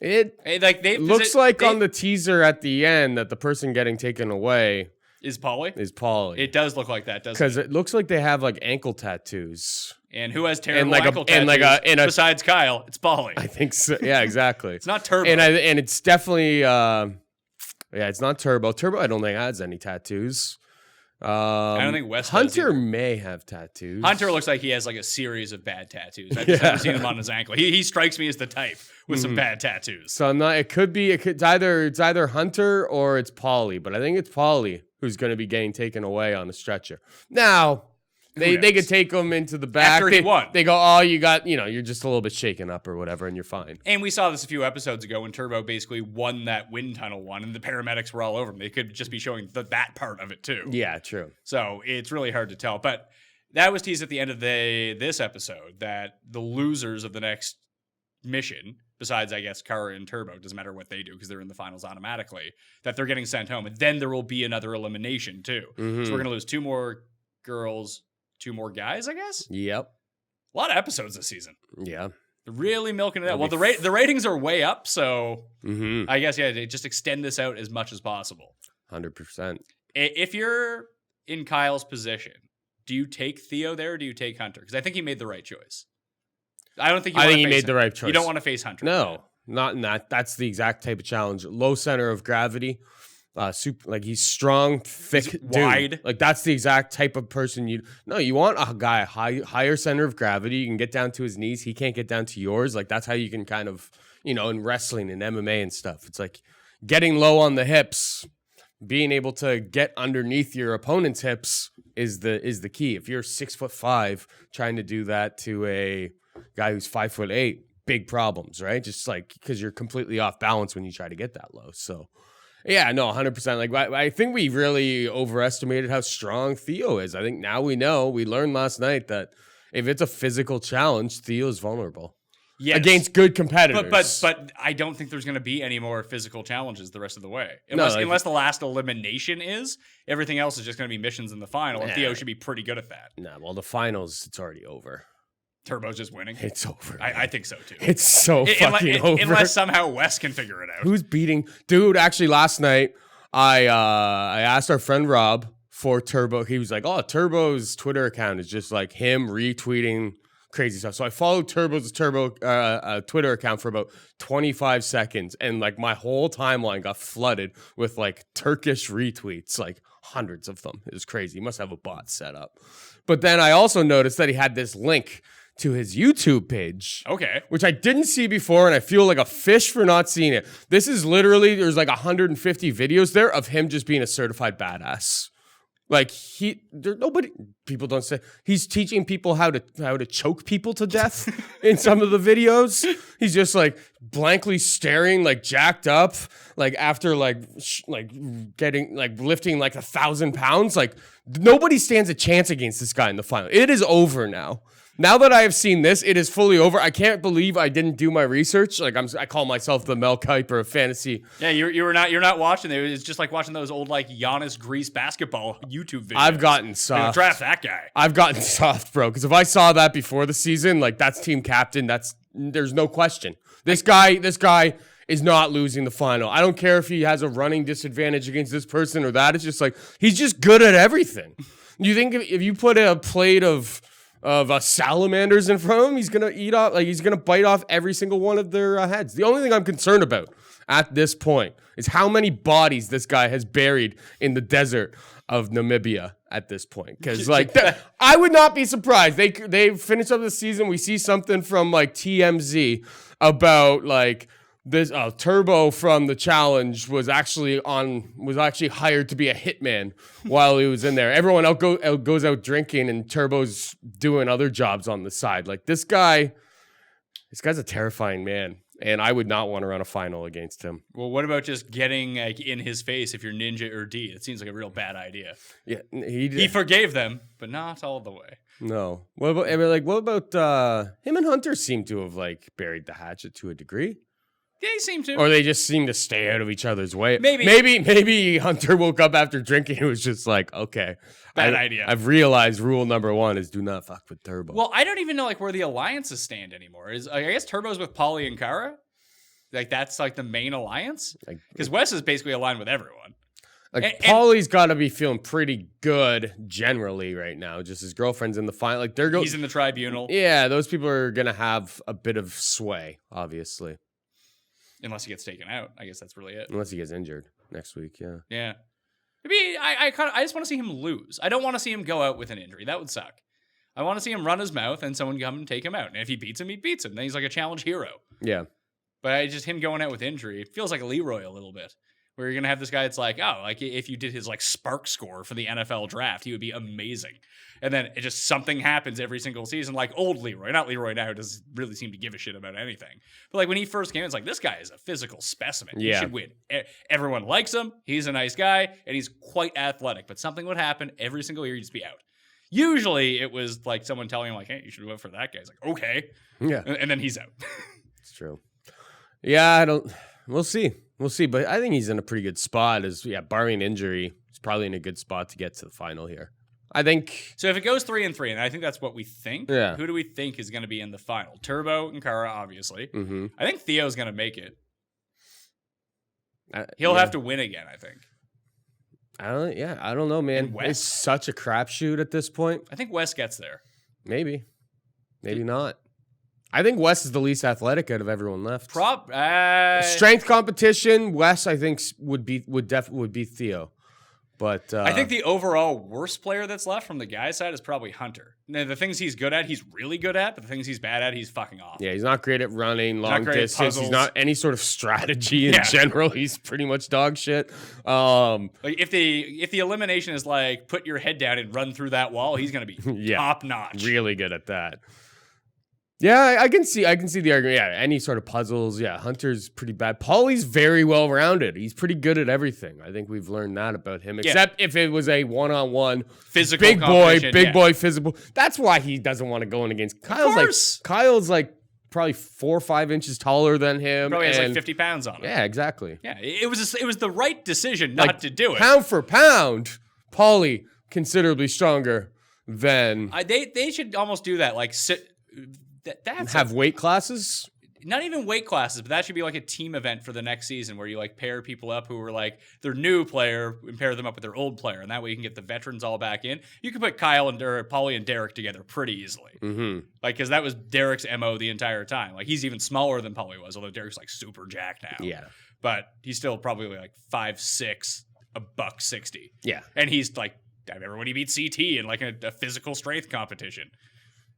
It looks like on the teaser at the end that the person getting taken away is Pauly. It does look like that, doesn't it? because it looks like they have like ankle tattoos. And who has terrible like ankle tattoos besides Kyle? It's Pauly. I think so. Yeah, exactly. It's not Turbo. And it's definitely it's not Turbo. Turbo I don't think has any tattoos. I don't think West Hunter may have tattoos. Hunter looks like he has like a series of bad tattoos. I've just never seen him on his ankle. He strikes me as the type with some bad tattoos. So I'm not. It's either Hunter or it's Pauly, but I think it's Pauly who's going to be getting taken away on the stretcher. Now they could take him into the back. After he won. They go, oh, you got, you're just a little bit shaken up or whatever, and you're fine. And we saw this a few episodes ago when Turbo basically won that wind tunnel one, and the paramedics were all over him. They could just be showing that part of it too. Yeah, true. So it's really hard to tell. But that was teased at the end of this episode that the losers of the next mission, besides I guess Kara and Turbo, doesn't matter what they do because they're in the finals automatically, that they're getting sent home. And then there will be another elimination too. Mm-hmm. So we're gonna lose 2 more girls, 2 more guys, I guess. Yep. A lot of episodes this season. Yeah. They're really milking it out. Well, the ratings are way up, so Mm-hmm. I guess they just extend this out as much as possible. 100%. If you're in Kyle's position, do you take Theo there or do you take Hunter? Because I think he made the right choice. I think he made the right choice. You don't want to face Hunter. No, not in that. That's the exact type of challenge. Low center of gravity. He's strong, thick, He's wide. dude. Like that's the exact type of person you want a guy higher center of gravity. You can get down to his knees. He can't get down to yours. Like that's how you can kind of, in wrestling and MMA and stuff. It's like getting low on the hips, being able to get underneath your opponent's hips is the key. If you're 6'5", trying to do that to a guy who's 5'8", big problems, right? Just like because you're completely off balance when you try to get that low. So. Yeah, no, 100%. Like, I think we really overestimated how strong Theo is. I think now we know. We learned last night that if it's a physical challenge, Theo is vulnerable. Yes. Against good competitors. But I don't think there's going to be any more physical challenges the rest of the way. Unless the last elimination is. Everything else is just going to be missions in the final, and Theo should be pretty good at that. Nah, well, the finals, it's already over. Turbo's just winning. It's over. I think so too. It's so fucking over. Unless somehow Wes can figure it out. Who's beating? Dude, actually last night, I asked our friend Rob for Turbo. He was like, oh, Turbo's Twitter account is just like him retweeting crazy stuff. So I followed Turbo's Twitter account for about 25 seconds. And like my whole timeline got flooded with like Turkish retweets, like hundreds of them. It was crazy. He must have a bot set up. But then I also noticed that he had this link to his YouTube page. Okay. Which I didn't see before, and I feel like a fish for not seeing it. This is literally, there's like 150 videos there of him just being a certified badass. Like people don't say, he's teaching people how to choke people to death in some of the videos. He's just like blankly staring, like jacked up, like after getting like lifting like 1,000 pounds. Like nobody stands a chance against this guy in the final. It is over now. Now that I have seen this, it is fully over. I can't believe I didn't do my research. Like I call myself the Mel Kiper of fantasy. Yeah, you're not watching it. It's just like watching those old like Giannis Grease basketball YouTube videos. I've gotten soft. Draft that guy. I've gotten soft, bro. Because if I saw that before the season, like that's team captain. There's no question. This guy is not losing the final. I don't care if he has a running disadvantage against this person or that. It's just like he's just good at everything. You think if you put a plate of salamanders in front of him, he's gonna bite off every single one of their heads. The only thing I'm concerned about at this point is how many bodies this guy has buried in the desert of Namibia at this point. Because I would not be surprised. They finish up the season. We see something from like TMZ about like this Turbo from the challenge was actually hired to be a hitman while he was in there. Everyone else goes out drinking and Turbo's doing other jobs on the side. Like this guy's a terrifying man. And I would not want to run a final against him. Well, what about just getting like in his face if you're Ninja or D? It seems like a real bad idea. Yeah, He forgave them, but not all the way. No. What about him and Hunter seem to have like buried the hatchet to a degree? They seem to. Or they just seem to stay out of each other's way. Maybe Hunter woke up after drinking and was just like, okay. Bad idea. I've realized rule number 1 is do not fuck with Turbo. Well, I don't even know like where the alliances stand anymore. I guess Turbo's with Paulie and Kara? Like that's like the main alliance? Because Wes is basically aligned with everyone. Like Paulie's got to be feeling pretty good generally right now. Just his girlfriend's in the final. Like he's in the tribunal. Yeah, those people are gonna have a bit of sway, obviously. Unless he gets taken out. I guess that's really it. Unless he gets injured next week, yeah. Yeah. Maybe I just want to see him lose. I don't want to see him go out with an injury. That would suck. I want to see him run his mouth and someone come and take him out. And if he beats him, he beats him. Then he's like a challenge hero. Yeah. But just him going out with injury, it feels like a Leroy a little bit. Where you're going to have this guy that's like, oh, like if you did his like spark score for the NFL draft, he would be amazing. And then it just something happens every single season, like old Leroy. Not Leroy now, who doesn't really seem to give a shit about anything. But like when he first came, it's like, this guy is a physical specimen. Yeah. He should win. Everyone likes him. He's a nice guy, and he's quite athletic. But something would happen every single year, he'd just be out. Usually it was like someone telling him like, hey, you should vote for that guy. He's like, okay. Yeah. And then he's out. It's true. Yeah, we'll see. We'll see. But I think he's in a pretty good spot barring injury, he's probably in a good spot to get to the final here. I think. So if it goes 3-3, and I think that's what we think, yeah. Who do we think is going to be in the final? Turbo and Kara, obviously. Mm-hmm. I think Theo's going to make it. He'll have to win again, I think. I don't know, man. It's such a crapshoot at this point. I think Wes gets there. Maybe not. I think Wes is the least athletic out of everyone left. Strength competition, Wes I think would be Theo. But I think the overall worst player that's left from the guy's side is probably Hunter. Now, the things he's good at, he's really good at, but the things he's bad at, he's fucking off. Yeah, he's not great at running, long distance. He's not any sort of strategy in general. He's pretty much dog shit. Like if the elimination is like put your head down and run through that wall, he's gonna be top notch. Really good at that. Yeah, I can see the argument. Yeah, any sort of puzzles. Yeah, Hunter's pretty bad. Paulie's very well rounded. He's pretty good at everything. I think we've learned that about him. Except if it was a one-on-one physical big boy physical. That's why he doesn't want to go in against Kyle's. Kyle's like probably 4 or 5 inches taller than him. Probably has like 50 pounds on him. Yeah, exactly. Yeah, it was the right decision not to do it. Pound for pound, Paulie considerably stronger than. They should almost do that. Like have weight classes. Not even weight classes, but that should be like a team event for the next season where you like pair people up who are like their new player and pair them up with their old player, and that way you can get the veterans all back in. You can put Kyle and Paulie and Derek together pretty easily, like because that was Derek's MO the entire time. Like he's even smaller than Paulie was, although Derek's like super jacked now. Yeah, but he's still probably like 5'6", $160. Yeah, and he's like I remember when he beat CT in like a physical strength competition.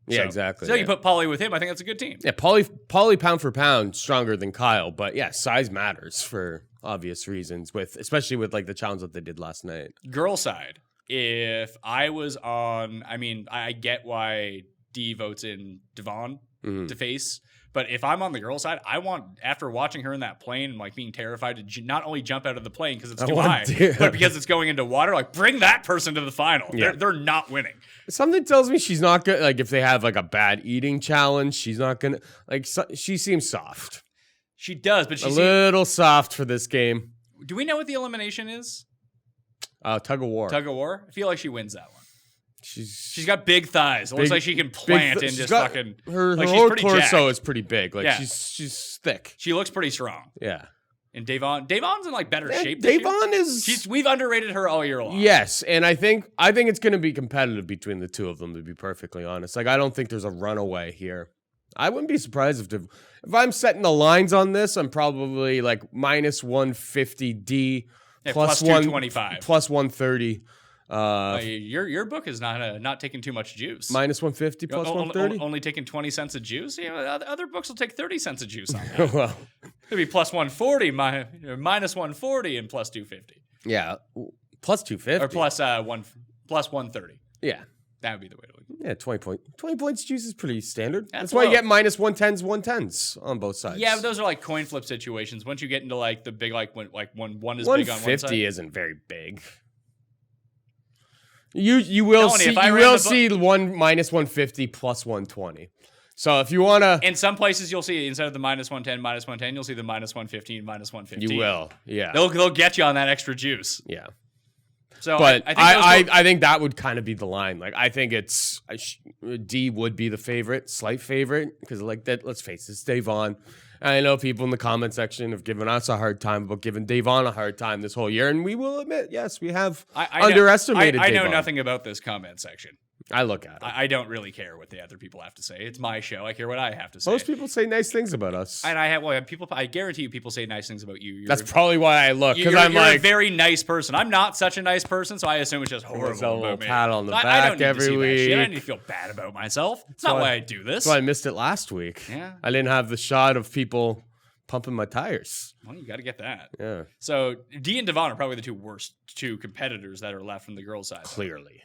Yeah, exactly. So you put Paulie with him, I think that's a good team. Yeah, Paulie pound for pound stronger than Kyle, but yeah, size matters for obvious reasons. Especially with like the challenge that they did last night. Girl side, if I was on, I mean, I get why D votes in Devon to face, but if I'm on the girl side, I want after watching her in that plane and like being terrified to not only jump out of the plane because it's too high, but because it's going into water, like bring that person to the final. Yeah. They're not winning. Something tells me she's not good. Like if they have like a bad eating challenge, she's not gonna like. She seems soft. She does, but she's a little soft for this game. Do we know what the elimination is? Tug of war. Tug of war. I feel like she wins that one. She's got big thighs. It looks like she can plant and just fucking. Her like whole torso is pretty big. Like yeah. she's thick. She looks pretty strong. Yeah. And Devon's in like better shape. Devon is. We've underrated her all year long. Yes, and I think it's going to be competitive between the two of them. To be perfectly honest, like I don't think there's a runaway here. I wouldn't be surprised if I'm setting the lines on this. I'm probably like minus 150 D, plus 225, plus 130. Your book is not taking too much juice. Minus 150 plus 130? Only taking 20 cents of juice? Yeah, other books will take 30 cents of juice on that. Well, it'd be plus 140, minus 140, and plus 250. Yeah, plus 250. Or plus 130. Yeah. That would be the way to win. Yeah, 20 points juice is pretty standard. That's That's why you low. get minus 110s on both sides. Yeah, but those are like coin flip situations. Once you get into like the big when one is big on one side. 150 isn't very big. You will Tony, see if I you ran will the see one minus 150 plus 120. So if you wanna, In some places, you'll see instead of the minus 110, you'll see the minus 115, minus 115. you will. Yeah. They'll get you on that extra juice. Yeah. So But I think that would kind of be the line. Like I think it's D would be the favorite, slight favorite, because like that. Let's face it, it's Davon. And I know people in the comment section have given us a hard time about giving Davon a hard time this whole year, and we will admit, yes, we have underestimated. I know Davon. nothing about this comment section. I look at it. I don't really care what the other people have to say. It's my show. I care what I have to say. Most people say nice things about us. And I guarantee you, people say nice things about you. That's probably why I look, because you're I'm like a very nice person. I'm not such a nice person, so I assume it's just horrible a little about me. pat on the I back don't need every to see that shit. I week. don't need to feel bad about myself. It's not why I do this. That's why I missed it last week. Yeah. I didn't have the shot of people pumping my tires. Well, you got to get that. Yeah, So D and Devon are probably the two worst competitors that are left from the girls' side. clearly.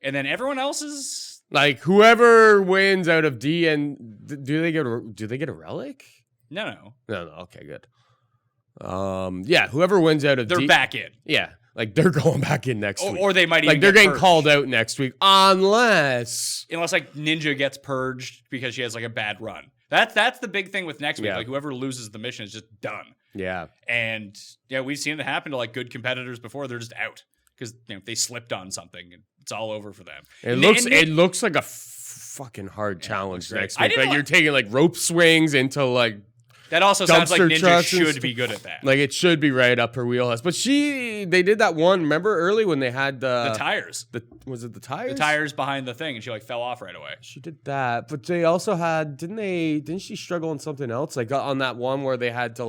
And then everyone else is Like whoever wins out of D and do they get a relic? no. No. Okay, good. Yeah, whoever wins out of They're D, back in, yeah, like they're going back in next week. or they might even Like they're get getting purged. called out next week, unless Unless Ninja gets purged because she has like a bad run. That's the big thing with next week. Yeah. Like whoever loses the mission is just done. yeah, And yeah, we've seen it happen to like good competitors before. They're just out because they slipped on something and it's all over for them. it looks like a fucking hard challenge great. next I week. didn't Like you're taking like rope swings into like That also sounds like dumpster Ninja trucks and should stuff. be good at that. Like it should be right up her wheelhouse. But they did that one. Remember early when they had the tires. was it the tires? The tires behind the thing, and she like fell off right away. She did that, but they also had didn't she struggle on something else? Like on that one where they had to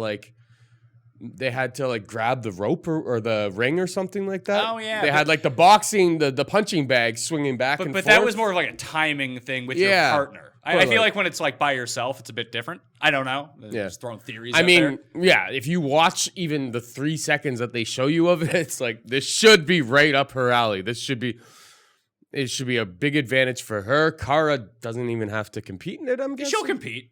grab the rope or the ring or something like that. Oh, yeah, They but- had like the boxing, the punching bag swinging back and But forth. that was more of like a timing thing with your Yeah. partner. I But, feel like- like when it's like by yourself, it's a bit different. I don't know. Yeah. Just throwing theories. I out mean, there. yeah, if you watch even the 3 seconds that they show you of it, it's like this should be right up her alley. It should be a big advantage for her. Kara doesn't even have to compete in it, I'm guessing. she'll compete.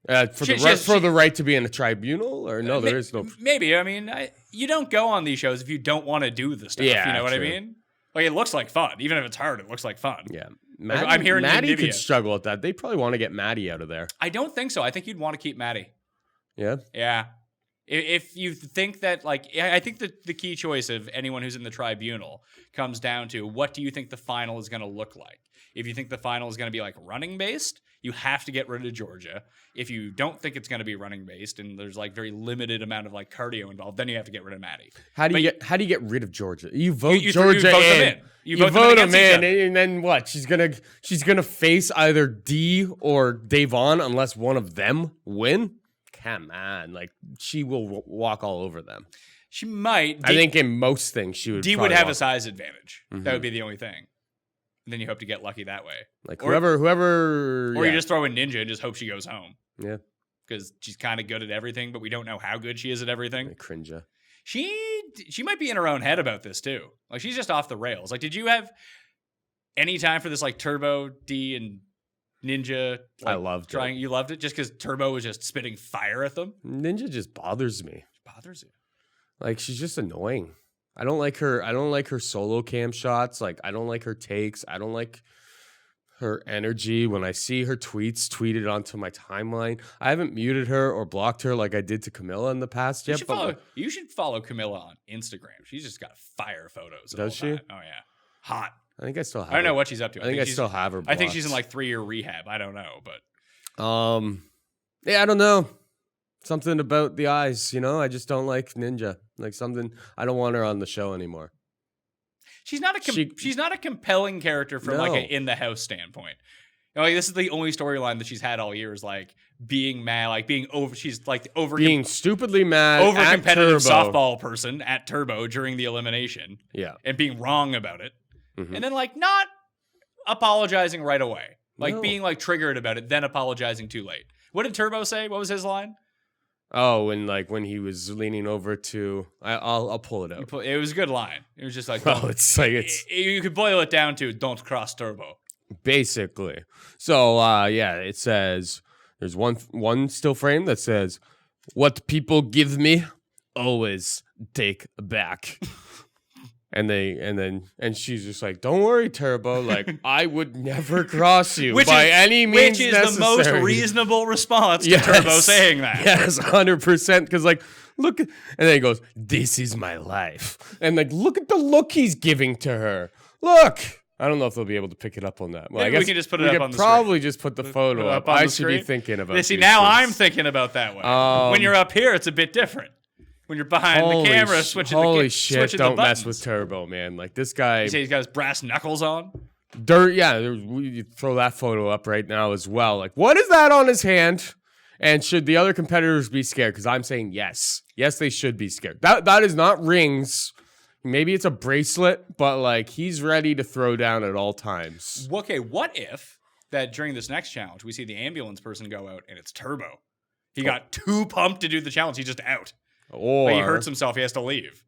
For the right to be in a tribunal, or no, there is no. Maybe. I mean, you don't go on these shows if you don't want to do the stuff. Yeah, you know what I true. mean? Like it looks like fun, even if it's hard. It looks like fun. Yeah, I'm hearing Maddie Nivea. could struggle at that. They probably want to get Maddie out of there. I don't think so. I think you'd want to keep Maddie. Yeah, Yeah. If you think that, like, I think that the key choice of anyone who's in the tribunal comes down to what do you think the final is going to look like? If you think the final is going to be like running based, you have to get rid of Georgia. If you don't think it's going to be running based and there's like very limited amount of like cardio involved, then you have to get rid of Maddie. how do you get rid of Georgia? You vote you Georgia vote in. them in. You You vote vote them them against each in, other. and then what? She's gonna face either D or Davon unless one of them win. Come on, like she will walk all over them. She might. I think in most things she would. D would probably have a walk- size advantage. Mhm. That would be the only thing. And then you hope to get lucky that way. like or- whoever. Or yeah. you just throw in Ninja and just hope she goes home. Yeah. Because she's kind of good at everything, but we don't know how good she is at everything. Like cringe. She might be in her own head about this too. Like she's just off the rails. Like, did you have any time for this like Turbo D and Ninja? I Like, loved trying. You loved it just because Turbo was just spitting fire at them. Ninja just bothers me. It bothers you. Like she's just annoying. I don't like her solo cam shots. Like I don't like her takes. I don't like her energy when I see her tweets tweeted onto my timeline. I haven't muted her or blocked her like I did to Camilla in the past You yet. should follow Camilla on Instagram. She's just got fire photos. Does she? Oh yeah, hot. I think I still have I don't know her. what she's up to. I think I she's- still have her. I think she's in blocked. like 3-year rehab. I don't know, but Yeah, I don't know. Something about the eyes, I just don't like Ninja. Like something, I don't want her on the show anymore. she's not a compelling character from like No. an in the house standpoint. Like this is the only storyline that she's had all year is like being mad, like being over. She's like over Being stupidly mad, over at competitive Turbo. softball person at Turbo during the elimination Yeah. and being wrong about it, Mhm. and then like not apologizing right away, like No. being like triggered about it, then apologizing too late. What did Turbo say? What was his line? Oh, and like when he was leaning over to, I'll pull it out. It was a good line. It was just like, Oh, it's like you could boil it down to don't cross Turbo. basically. So yeah, it says there's one still frame that says, "What people give me, always take back." And she's just like, "Don't worry, Turbo. Like, I would never cross you any means which is necessary." the most reasonable response to Turbo saying that. Yes, 100%. Because like, look, and then he goes, "This is my life," and like, look at the look he's giving to her. Look. I don't know if they'll be able to pick it up on that. Well, I Maybe guess we can just put it up on the probably just put the photo up. on I the should be screen. thinking about. See, these now things. I'm thinking about that way. When you're up here, it's a bit different. When you're behind the camera, switching holy the shit! switching Don't the mess buttons. with Turbo, man. Like this guy. You say he's got his brass knuckles on. Dirt. Yeah, we throw that photo up right now as well. Like, what is that on his hand? And should the other competitors be scared? Because I'm saying yes. Yes, they should be scared. That is not rings. Maybe it's a bracelet, but like he's ready to throw down at all times. Okay, what if that during this next challenge we see the ambulance person go out and it's Turbo? He got too pumped to do the challenge. He's just out. Or But he hurts himself. He has to leave.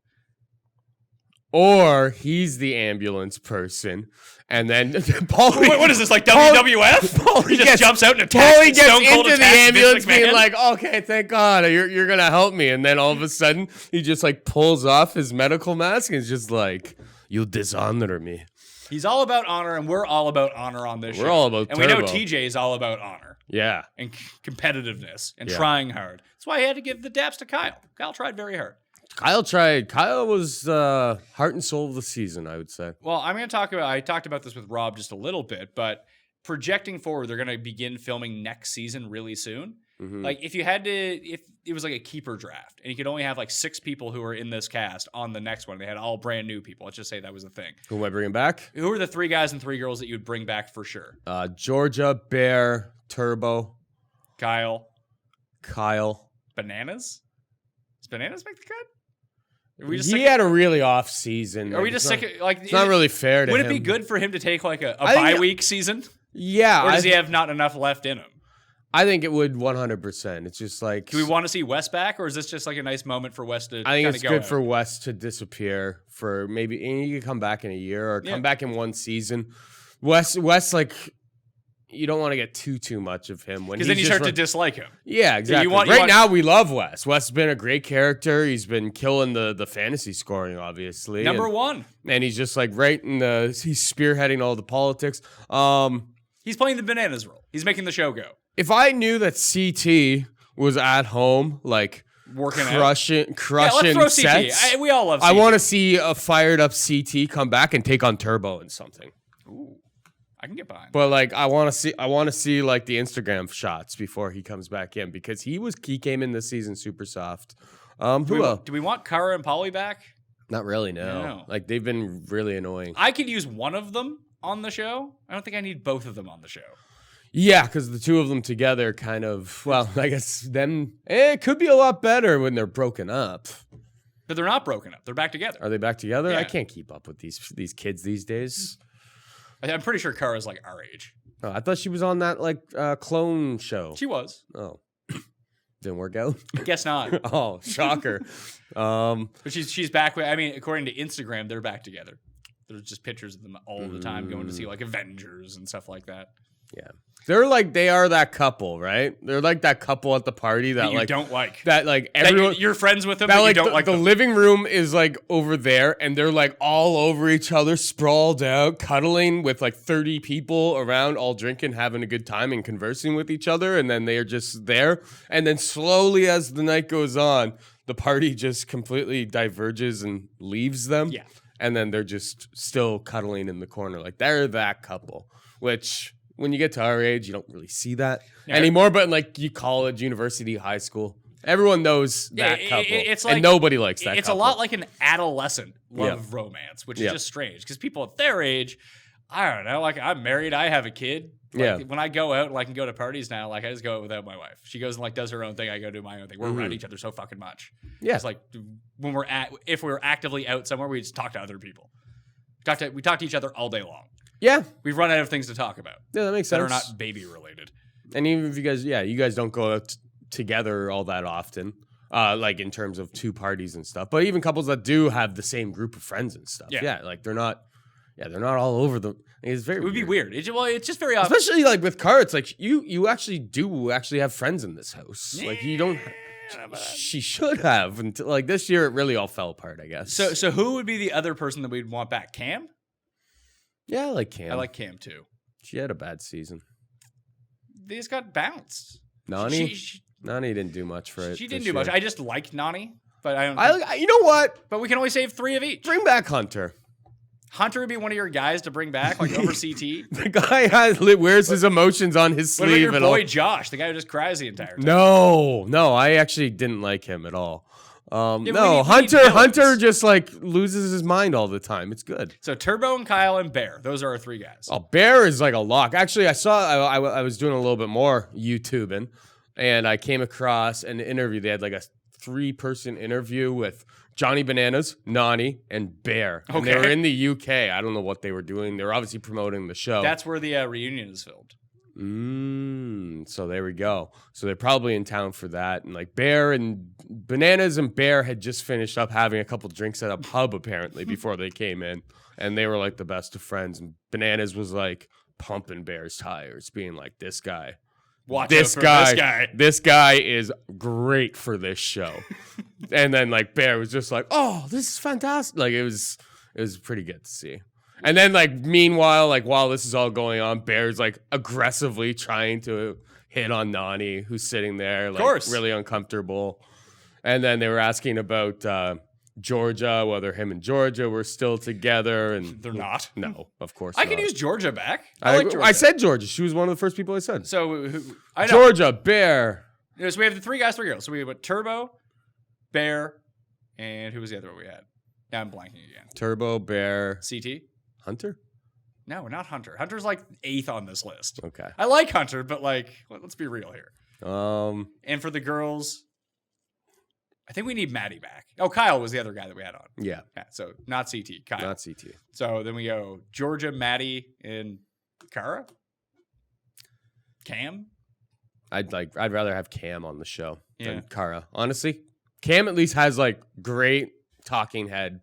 Or he's the ambulance person, and then Paulie. What is this, like WWF? He just jumps out and attacks. Paulie gets Stone Cold into the attacks ambulance, Vince being McMahon. like, "Okay, thank God, you're gonna help me." And then all of a sudden, he just like pulls off his medical mask and is just like, "You dishonor me." He's all about honor, and we're all about honor on this show. We're all about And we know Turbo. TJ is all about honor Yeah, and competitiveness and Yeah. trying hard. That's why he had to give the daps to Kyle. Kyle tried very hard. Kyle tried. Kyle was heart and soul of the season, I would say. Well, I'm going to talk about, I talked about this with Rob just a little bit, but projecting forward, they're going to begin filming next season really soon. Mhm. Like if it was like a keeper draft and you could only have like 6 people who are in this cast on the next one, they had all brand new people. Let's just say that was a thing. Who am I bringing back? Who are the 3 guys and 3 girls that you would bring back for sure? Georgia, Bear, Turbo, Kyle, Kyle. Bananas? Does Bananas make the cut? Are we just He sick had a really off season. Are we just sick of, like, It's not really fair to him. would it be good for him to take like a I think- bye week season? Yeah. Or does he have not enough left in him? I think it would 100%. It's just like. Do we want to see Wes back, or is this just like a nice moment for Wes to I think kinda it's go good out? for Wes to disappear for maybe. And you could come back in a year or Yeah. come back in one season. Wes, like. You don't want to get too much of him when Because then you he's start just to dislike him. Yeah, exactly. you want- Now we love Wes. Wes has been a great character. He's been killing the fantasy scoring, obviously. Number and, one. and he's just like right in the. He's spearheading all the politics. He's playing the Bananas role. He's making the show go. If I knew that CT was at home, like Working out. crushing Yeah, let's throw sets, CT. We all love CT. I want to see a fired up CT come back and take on Turbo in something. Ooh, I can get behind. But like, I want to see like the Instagram shots before he comes back in because he came in this season super soft. Who else? Do we want Kara and Polly back? Not really. No. No. Like they've been really annoying. I could use one of them on the show. I don't think I need both of them on the show. Yeah, because the two of them together kind of, well, I guess then it could be a lot better when they're broken up. But they're not broken up. They're back together. Are they back together? Yeah. I can't keep up with these kids these days. I'm pretty sure Kara's like our age. Oh, I thought she was on that like clone show. She was. Oh, didn't work out. Guess not. Oh, shocker. But she's back. I mean, according to Instagram, they're back together. There's just pictures of them all the time going to see like Avengers and stuff like that. Yeah, they are that couple, right? They're like that couple at the party that you like don't like. that like That everyone. you're friends with them, That but like you don't like the them. living room is like over there, and they're like all over each other, sprawled out, cuddling with like 30 people around, all drinking, having a good time, and conversing with each other. And then they are just there. And then slowly, as the night goes on, the party just completely diverges and leaves them. Yeah. And then they're just still cuddling in the corner, like they're that couple. Which, when you get to our age, you don't really see that anymore. But in like college, university, high school, everyone knows that couple. It's like and nobody likes that It's couple. a lot like an adolescent love romance, which is just strange because people at their age, I don't know. Like I'm married, I have a kid. Like, when I go out, like, and go to parties now, like I just go out without my wife. She goes and like does her own thing. I go do my own thing. We're around each other so fucking much. Yeah. It's like when if we're actively out somewhere, we just talk to other people. We talk to each other all day long. Yeah. We've run out of things to talk about Yeah, that makes that sense. are not baby related. And even if you guys don't go out together all that often. Like in terms of two parties and stuff, but even couples that do have the same group of friends and stuff. Yeah. Yeah, like they're not all over the. It's very. It would be weird. It's just very especially like with Cara. It's like you actually have friends in this house. Like you don't. She should have until like this year. It really all fell apart, I guess. So who would be the other person that we'd want back? Cam? Yeah, I like Cam. I like Cam too. She had a bad season. They just got bounced. Nani didn't do much for it. She didn't do much. I just like Nani, but I don't. You know what? But we can only save 3 of each. Bring back Hunter. Hunter would be one of your guys to bring back, like over CT. The guy wears his emotions on his What about sleeve your and boy all. Josh, the guy who just cries the entire time? No, I actually didn't like him at all. we need Hunter villains. just like loses his mind all the time. It's good. So Turbo and Kyle and Bear, those are our 3 guys. Oh, Bear is like a lock. Actually, I was doing a little bit more YouTubing, and I came across an interview. They had like a 3-person interview with Johnny Bananas, Nani, and Bear. And they Okay. were in the UK. I don't know what they were doing. They were obviously promoting the show. That's where the reunion is filmed. So there we go. So they're probably in town for that. And like Bear and Bananas and Bear had just finished up having a couple drinks at a pub apparently before they came in. And they were like the best of friends. And Bananas was like pumping Bear's tires, being like, this guy. Watch This out for this guy. is great for this show. And then like Bear was just like, oh, this is fantastic. Like it was pretty good to see. And then like meanwhile, like while this is all going on, Bear's like aggressively trying to hit on Nani, who's sitting there like course. really uncomfortable. And then they were asking about Georgia, whether him and Georgia were still together, and They're not. No, of course I not. can use Georgia back. I like Georgia. I said Georgia. She was one of the first people I said. So I know. Georgia, Bear. So we have the 3 guys, 3 girls. So we have Turbo, Bear, and who was the other one we had? Now I'm blanking again. Turbo, Bear, CT? Hunter. No, not Hunter. Hunter's like 8th on this list. Okay. I like Hunter, but like, let's be real here. And for the girls, I think we need Maddie back. Oh, Kyle was the other guy that we had on. yeah, So not CT, Kyle. not CT. So then we go Georgia, Maddie, and Cara. Cam. I'd rather have Cam on the show Yeah. than Cara. Honestly, Cam at least has like great talking head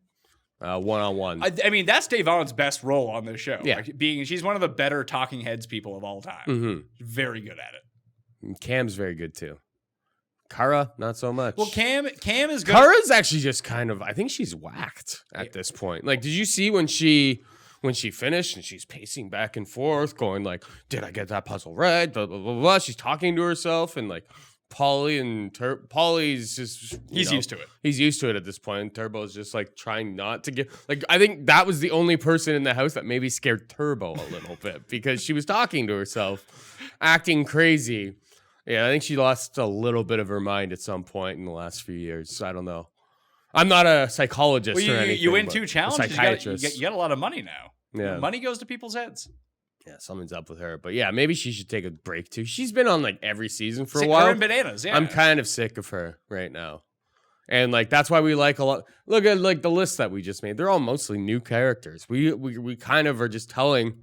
one-on-one. I mean, that's Davon's best role on this show. Yeah. Like, she's one of the better talking heads people of all time. Mm-hmm. Very good at it. Cam's very good too. Cara, not so much. Well, Cam is good. Cara's actually just kind of, I think she's whacked at this point. Like, did you see when she finished and she's pacing back and forth, going like, did I get that puzzle right? Blah, blah, blah, blah. She's talking to herself, and like Paulie's just, He's used to it. He's used to it at this point. Turbo's just like trying not to get, like, I think that was the only person in the house that maybe scared Turbo a little bit because she was talking to herself, acting crazy. Yeah, I think she lost a little bit of her mind at some point in the last few years. I don't know. I'm not a psychologist Well, or anything. you win but 2 a challenges. psychiatrist. You got a lot of money now. Yeah. Money goes to people's heads. Yeah, something's up with her. But yeah, maybe she should take a break too. She's been on like every season for a Her while. and Bananas, yeah. I'm kind of sick of her right now. And like that's why we like a lot. Look at like the list that we just made. They're all mostly new characters. We kind of are just telling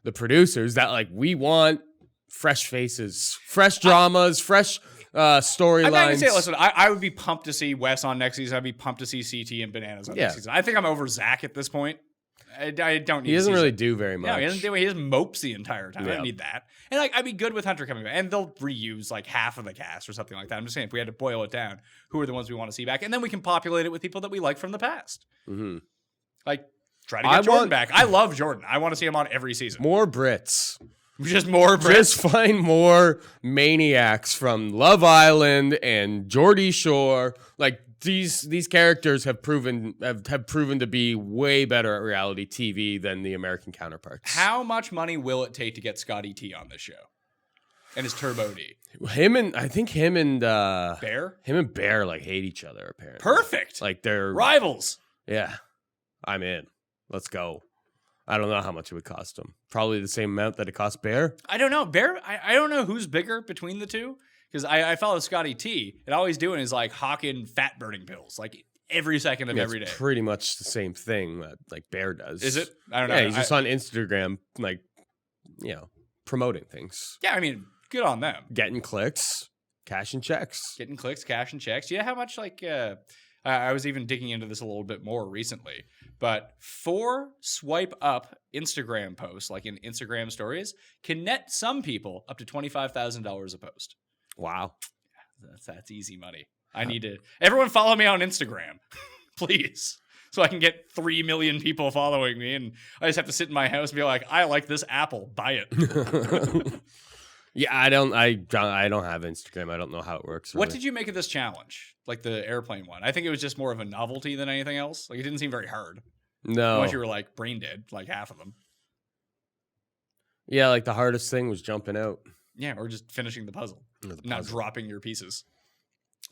the producers that like we want fresh faces, fresh dramas, fresh storylines. I'm not gonna say, listen, I would be pumped to see Wes on next season. I'd be pumped to see CT and Bananas on next season. I think I'm over Zach at this point. I don't need He doesn't to see really Zach. do very much. No, he doesn't do. He just mopes the entire time. I Yeah. don't need that. And like, I'd be good with Hunter coming back, and they'll reuse like half of the cast or something like that. I'm just saying, if we had to boil it down, who are the ones we want to see back, and then we can populate it with people that we like from the past. Mm-hmm. Like, try to get Jordan back. I love Jordan. I want to see him on every season. More Brits. Just more. Just find more maniacs from Love Island and Geordie Shore. Like these characters have proven to be way better at reality TV than the American counterparts. How much money will it take to get Scotty T on this show? And his Turbo D. Him and Bear like hate each other apparently. Perfect. Like they're Rivals. Yeah, I'm in. Let's go. I don't know how much it would cost him. Probably the same amount that it cost Bear. I don't know. Bear, I don't know who's bigger between the two. Because I follow Scotty T, and all he's doing is like hawking fat burning pills, like every second of every day. It's pretty much the same thing that like Bear does. Is it? I don't know. Yeah, he's just on Instagram, like, promoting things. Yeah, I mean, good on them. Getting clicks. Cash and checks. Getting clicks, cash, and checks. Yeah, how much like I was even digging into this a little bit more recently, but 4 swipe up Instagram posts, like in Instagram stories, can net some people up to $25,000 a post. Wow. That's easy money. I need to everyone follow me on Instagram, please. So I can get 3 million people following me, and I just have to sit in my house and be like, I like this apple, buy it. Yeah, I don't have Instagram. I don't know how it works. What really. did you make of this challenge? Like the airplane one? I think it was just more of a novelty than anything else. Like it didn't seem very hard. No. Unless you were like brain dead, like half of them. Yeah, like the hardest thing was jumping out. Yeah, or just finishing the puzzle. Not dropping your pieces.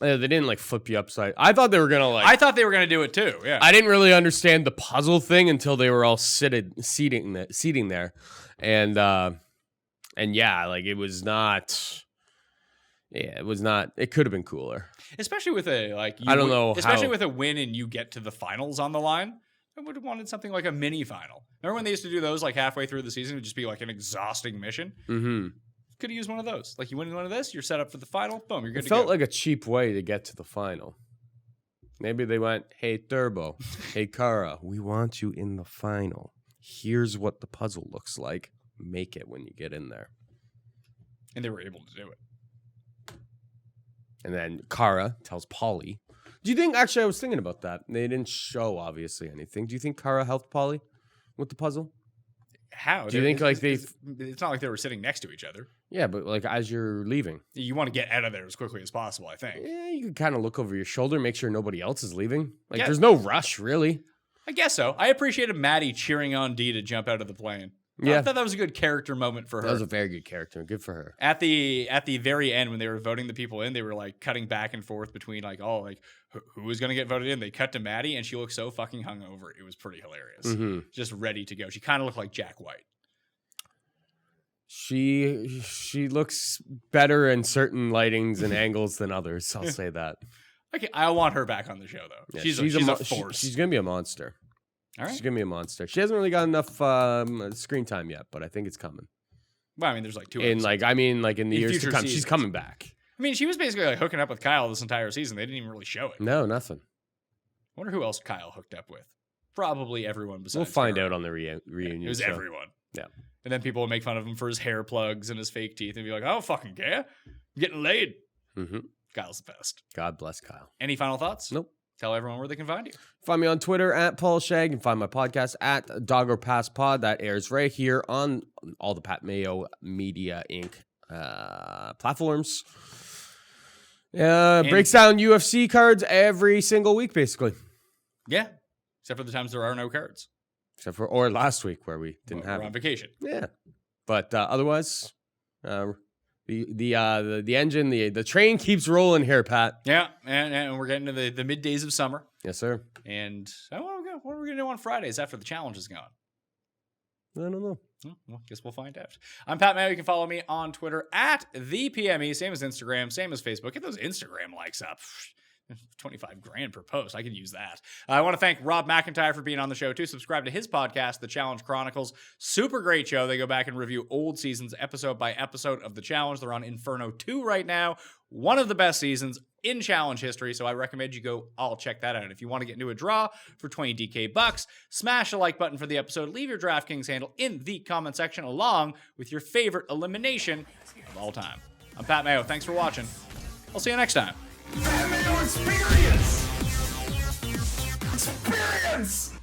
They didn't like flip you upside. I thought they were gonna like. I thought they were gonna do it too. Yeah. I didn't really understand the puzzle thing until they were all seating there, and yeah, like it was not. Yeah, it was not. It could have been cooler. Especially with a like. I don't know. Especially with a win and you get to the finals on the line. I would have wanted something like a mini final. Remember when they used to do those like halfway through the season? It would just be like an exhausting mission. Mm-hmm. Could have used one of those. Like you win one of this, you're set up for the final. Boom, you're good to It go. felt like a cheap way to get to the final. Maybe they went, "Hey Turbo, hey Kara, we want you in the final. Here's what the puzzle looks like. Make it when you get in there." And they were able to do it. And then Kara tells Polly. Do you think? Actually, I was thinking about that. They didn't show obviously anything. Do you think Kara helped Polly with the puzzle? How? Do you think like they? It's not like they were sitting next to each other. Yeah, but like as you're leaving, You want to get out of there as quickly as possible, I think. yeah, you could kind of look over your shoulder, make sure nobody else is leaving. Like Yeah. there's no rush really. I guess so. I appreciated Maddie cheering on Dee to jump out of the plane. Yeah. I thought that was a good character moment for her. That was a very good character. Good for her. At the very end, when they were voting the people in, they were like cutting back and forth between like, oh, like who was gonna get voted in? They cut to Maddie, and she looked so fucking hungover. It was pretty hilarious. Mm-hmm. Just ready to go. She kind of looked like Jack White. She looks better in certain lightings and angles than others. I'll say that. Okay, I want her back on the show though. Yeah, she's a force. She's gonna be a monster. All right. She's gonna be a monster. She hasn't really got enough screen time yet, but I think it's coming. Well, I mean, there's like 2 In episodes. like, I mean, like in the In years to future come, she's seasons. coming back. I mean, she was basically like hooking up with Kyle this entire season. They didn't even really show it. No, nothing. I wonder who else Kyle hooked up with. Probably everyone besides We'll find her. out on the reunion. It was show. everyone. Yeah. And then people would make fun of him for his hair plugs and his fake teeth and be like, I don't fucking care. I'm getting laid. Mm-hmm. Kyle's the best. God bless Kyle. Any final thoughts? Nope. Tell everyone where they can find you. Find me on Twitter at Paul Shag and find my podcast at Dog or Pass Pod. That airs right here on all the Pat Mayo Media Inc. Platforms. Breaks down UFC cards every single week, basically. Yeah. Except for the times there are no cards. Except for or last week where we didn't have We're on it. vacation. Yeah, but otherwise, the engine, the train keeps rolling here, Pat. Yeah. And we're getting to the middays of summer. Yes, sir. And what are we going to do on Fridays after the challenge is gone? I don't know. Well, guess we'll find out. I'm Pat Mayo. You can follow me on Twitter at @ThePME. Same as Instagram, same as Facebook. Get those Instagram likes up. 25 grand per post. I could use that. I want to thank Rob McIntyre for being on the show too. Subscribe to his podcast, The Challenge Chronicles. Super great show. They go back and review old seasons episode by episode of The Challenge. They're on Inferno II right now. One of the best seasons in Challenge history. So I recommend you go all check that out. If you want to get into a draw for 20 DK bucks, smash the like button for the episode. Leave your DraftKings handle in the comment section along with your favorite elimination of all time. I'm Pat Mayo. Thanks for watching. I'll see you next time. Pat Mayo Experience! Experience!